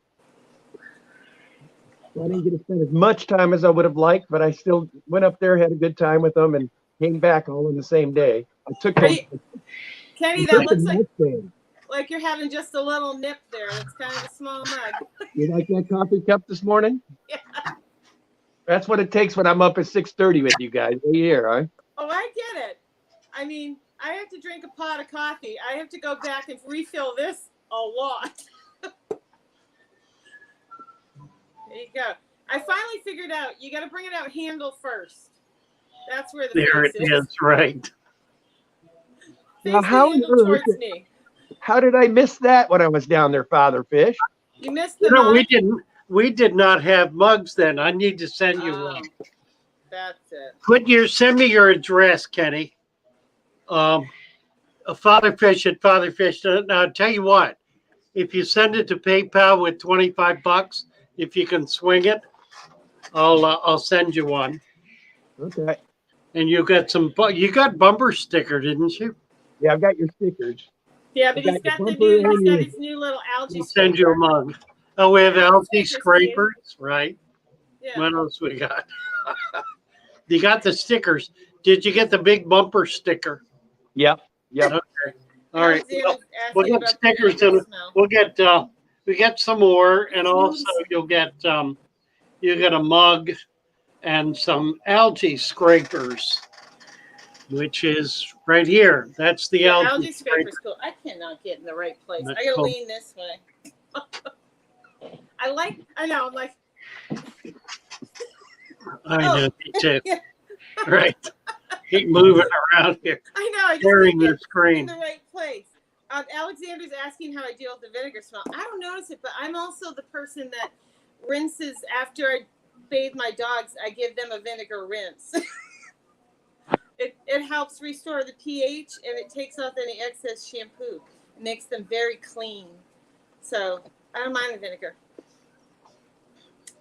So I didn't get to spend as much time as I would have liked, but I still went up there, had a good time with them, and came back all in the same day. I took Kenny, that looks like you're having just a little nip there. It's kind of a small mug. You like that coffee cup this morning? Yeah. That's what it takes when I'm up at 6:30 with you guys. Right here, huh? Oh, I get it. I mean, I have to drink a pot of coffee. I have to go back and refill this a lot. There you go. I finally figured out you got to bring it out handle first. That's where the there it is. Right. Now, how did I miss that when I was down there, Father Fish? You missed the mug? We did not have mugs then. I need to send you one. That's it. Send me your address, Kenny. Father Fish at Father Fish. Now I'll tell you what. If you send it to PayPal with $25, if you can swing it, I'll send you one. Okay. And you got bumper sticker, didn't you? Yeah, I've got your stickers. Yeah, but he's got his new little algae. I'll send you a mug. Oh, we have algae scrapers, right? Yeah. What else we got? You got the stickers. Did you get the big bumper sticker? Yep. Okay. All right. We'll get stickers and we get some more, and also you'll get a mug and some algae scrapers, which is right here. That's the algae scraper. Cool. I cannot get in the right place. I gotta lean this way. I know. I'm like. I know, me too. Yeah. Right. Keep moving around here. I know. I just carrying the screen. In the right place. Alexander's asking how I deal with the vinegar smell. I don't notice it, but I'm also the person that rinses after I bathe my dogs. I give them a vinegar rinse. It helps restore the pH, and it takes off any excess shampoo. It makes them very clean. So I don't mind the vinegar.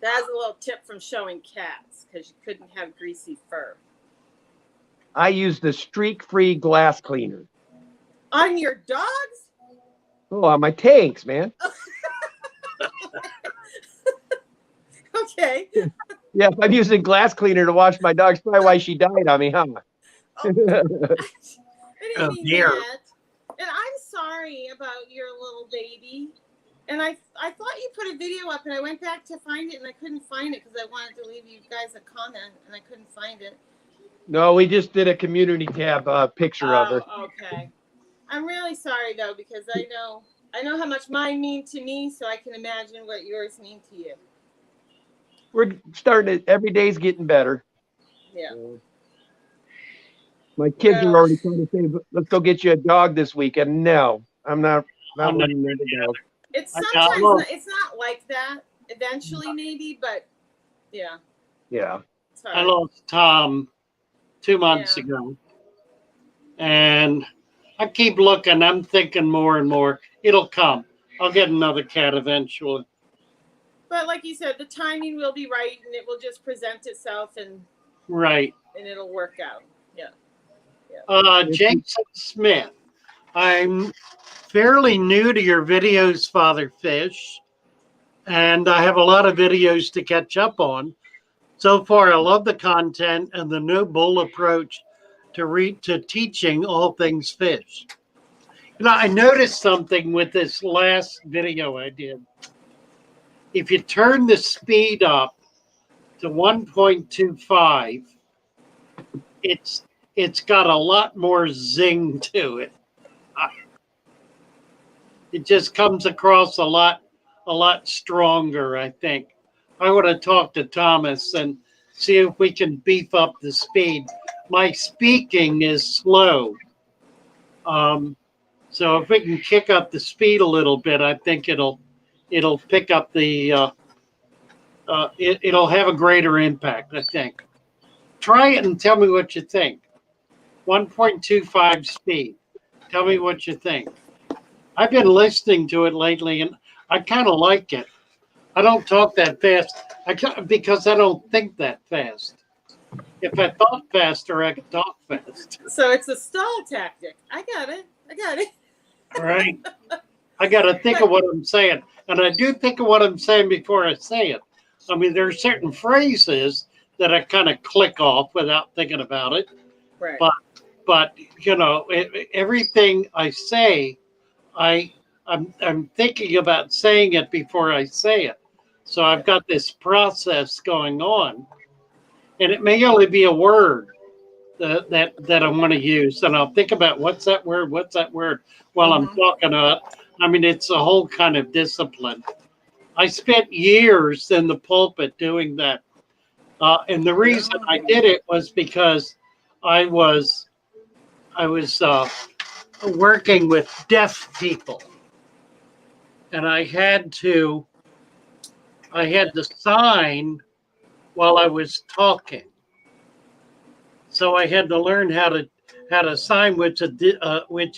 That's a little tip from showing cats, because you couldn't have greasy fur. I use the streak-free glass cleaner. On your dogs? Oh, on my tanks, man. Okay. Yeah, if I'm using glass cleaner to wash my dog's probably why she died on me, huh? I didn't mean that. And I'm sorry about your little baby. And I thought you put a video up, and I went back to find it, and I couldn't find it because I wanted to leave you guys a comment, and I couldn't find it. No, we just did a community tab picture of her. Oh, okay. I'm really sorry though, because I know how much mine mean to me, so I can imagine what yours mean to you. We're starting to, every day's getting better. Yeah. My kids are already trying to say, let's go get you a dog this weekend. No, I'm not letting them go. It's sometimes it's not like that. Eventually, maybe, but yeah. Yeah. I lost Tom 2 months ago, and I keep looking. I'm thinking more and more. It'll come. I'll get another cat eventually. But like you said, the timing will be right, and it will just present itself, and and it'll work out. Yeah. Jason Smith, I'm fairly new to your videos, Father Fish, and I have a lot of videos to catch up on. So far, I love the content and the no bull approach to teaching all things fish. You know, I noticed something with this last video I did. If you turn the speed up to 1.25, it's got a lot more zing to it. It just comes across a lot stronger, I think. I want to talk to Thomas and see if we can beef up the speed. My speaking is slow. So if we can kick up the speed a little bit, I think it'll pick up the it'll have a greater impact, I think. Try it and tell me what you think. 1.25 speed. Tell me what you think. I've been listening to it lately, and I kind of like it. I don't talk that fast because I don't think that fast. If I thought faster, I could talk fast. So it's a stall tactic. I got it. Right. I got to think of what I'm saying. And I do think of what I'm saying before I say it. I mean, there are certain phrases that I kind of click off without thinking about it. Right. But you know, everything I say, I'm thinking about saying it before I say it. So I've got this process going on, and it may only be a word that I want to use, and I'll think about what's that word while I'm talking about. I mean, it's a whole kind of discipline. I spent years in the pulpit doing that, and the reason I did it was because I was working with deaf people, and I had to sign while I was talking. So I had to learn how to sign, which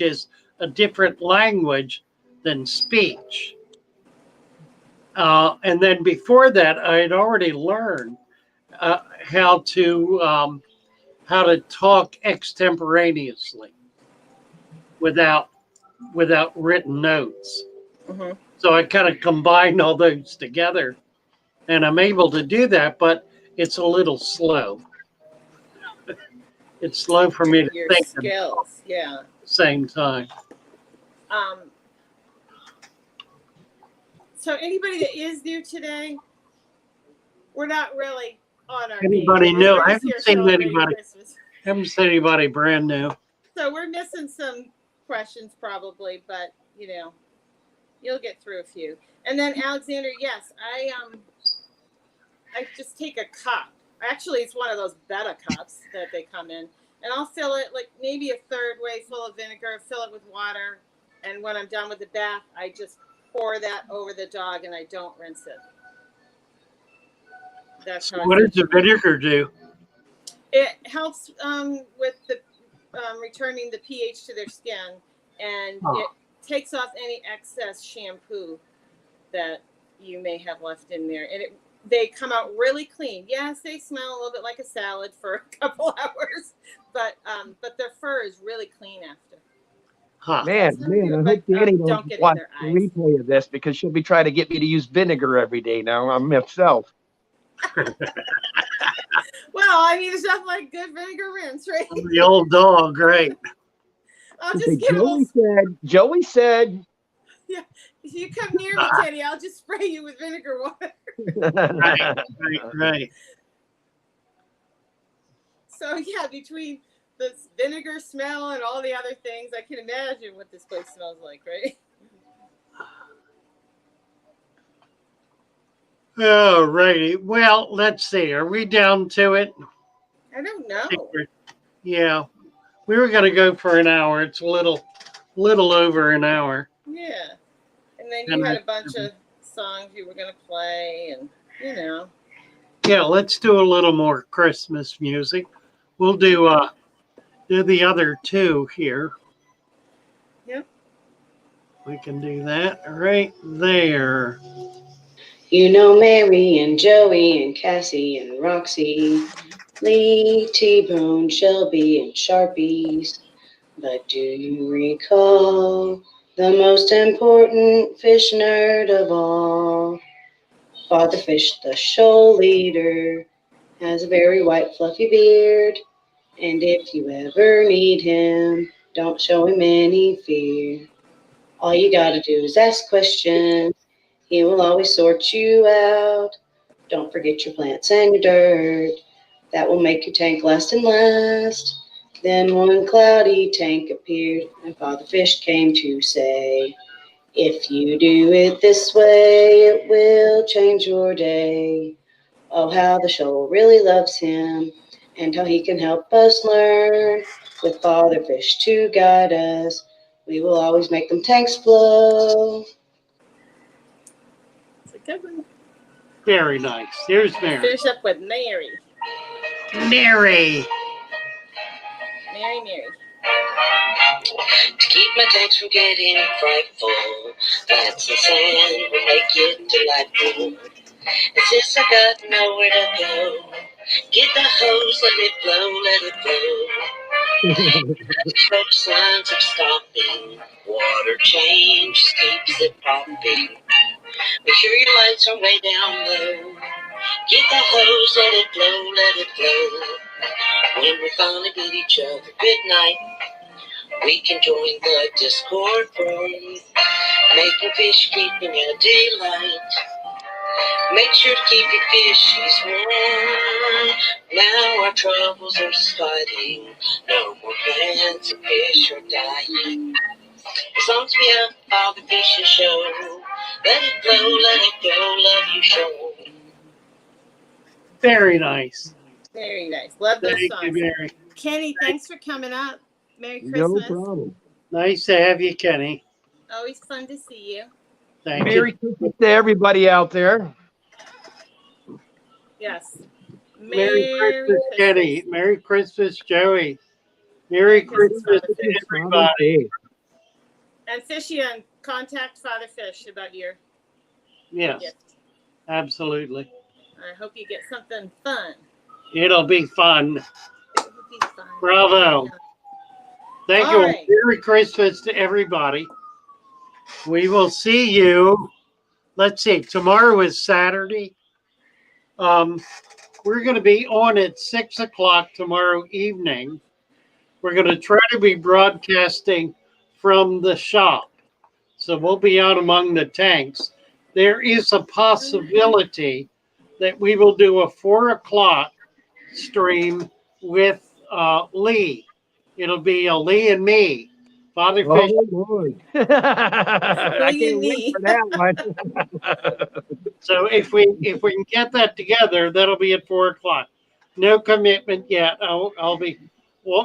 is a different language than speech. And then before that, I had already learned how to talk extemporaneously without written notes. So I kind of combined all those together, and I'm able to do that, but it's a little slow. It's slow for me to think skills, at the same time. So anybody that is new today, we're not really on our anybody new? I haven't seen anybody. Haven't seen anybody brand new. So we're missing some questions probably, but you know, you'll get through a few. And then Alexander, yes, I just take a cup. Actually, it's one of those Betta cups that they come in, and I'll fill it like maybe a third way full of vinegar, fill it with water, and when I'm done with the bath, I just pour that over the dog, and I don't rinse it. That's how. What does the vinegar do? It helps with the returning the pH to their skin, and it takes off any excess shampoo that you may have left in there, and they come out really clean. Yes, they smell a little bit like a salad for a couple hours, but their fur is really clean after. Man, I hope Danny don't watch the replay of this, because she'll be trying to get me to use vinegar every day now. I'm myself. Well, I mean, it's nothing like good vinegar rinse, right? The old dog, right? I'll just give Joey said. Yeah, if you come near me, Kenny, I'll just spray you with vinegar water. Right. So yeah, between the vinegar smell and all the other things, I can imagine what this place smells like, right? Oh, righty. Well, let's see. Are we down to it? I don't know. Yeah. We were going to go for an hour. It's a little over an hour. Yeah. And then you had a bunch of songs you were going to play and, you know. Yeah, let's do a little more Christmas music. We'll do the other two here. Yep. We can do that right there. You know Mary and Joey and Cassie and Roxy, Lee, T-Bone, Shelby, and Sharpies. But do you recall the most important fish nerd of all? Father Fish, the shoal leader, has a very white fluffy beard. And if you ever need him, don't show him any fear. All you gotta do is ask questions. He will always sort you out. Don't forget your plants and your dirt. That will make your tank last and last. Then one cloudy tank appeared, and Father Fish came to say, if you do it this way, it will change your day. Oh, how the shoal really loves him, and how he can help us learn. With Father Fish to guide us, we will always make them tanks flow. It's a good one. Very nice. Here's Mary. Finish up with Mary. Mary. Mary. To keep my tanks from getting frightful, that's the sand will make it delightful. And since I got nowhere to go, get the hose, let it flow. Stop signs of stopping, water change keeps it popping. Make sure your lights are way down low. Get the hose, let it flow. When we finally bid each other good night, we can join the Discord forum, making fish keeping a delight. Make sure to keep your fishies warm. Now our troubles are sliding. No more plans and fish are dying. As long as we have Father Fishy show, let it flow, let it go, love you show. Very nice. Very nice. Love those Thank songs. you, Mary. Kenny, thanks for coming up. Merry Christmas. No problem. Nice to have you, Kenny. Always fun to see you. Thank Merry you. Christmas to everybody out there. Yes. Merry Christmas, Kenny. Merry Christmas, Joey. Merry Christmas to everybody. And Fishy, and contact Father Fish about your Yes, gift. absolutely. I hope you get something fun. It'll be fun. It'll be fun. Bravo. Thank All you. right. Merry Christmas to everybody. We will see you. Let's see. Tomorrow is Saturday. We're going to be on at 6 o'clock tomorrow evening. We're going to try to be broadcasting from the shop. So we'll be out among the tanks. There is a possibility that we will do a 4 o'clock stream with Lee. It'll be a Lee and me. Father Fish. Oh, Lord. I can't wait for that one. So if we can get that together, that'll be at 4 o'clock. No commitment yet. I'll be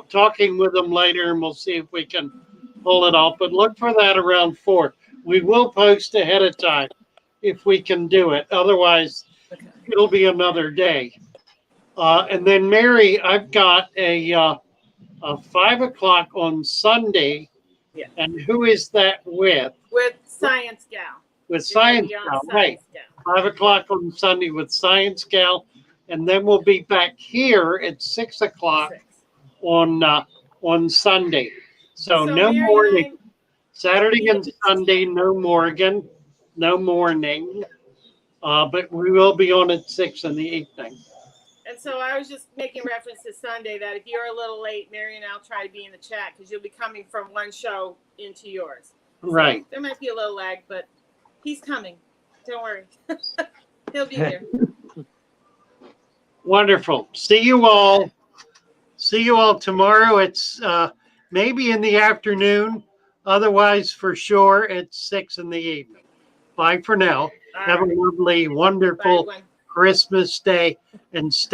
talking with them later, and we'll see if we can pull it off. But look for that around 4. We will post ahead of time if we can do it. Otherwise, it'll be another day. And then Mary, I've got a 5 o'clock on Sunday. Yeah. And who is that with? With Science Gal. With Science Gal, right. 5 o'clock on Sunday with Science Gal. And then we'll be back here at 6 o'clock on Sunday. So no Mary morning. Saturday and Sunday, no morning. But we will be on at 6 in the evening. And so I was just making reference to Sunday that if you're a little late, Mary and I'll try to be in the chat because you'll be coming from one show into yours. So right. there might be a little lag, but He's coming. Don't worry. He'll be here. Wonderful. See you all. See you all tomorrow. It's maybe in the afternoon. Otherwise, for sure, it's 6 in the evening. Bye for now. Have a lovely, wonderful Christmas day and stay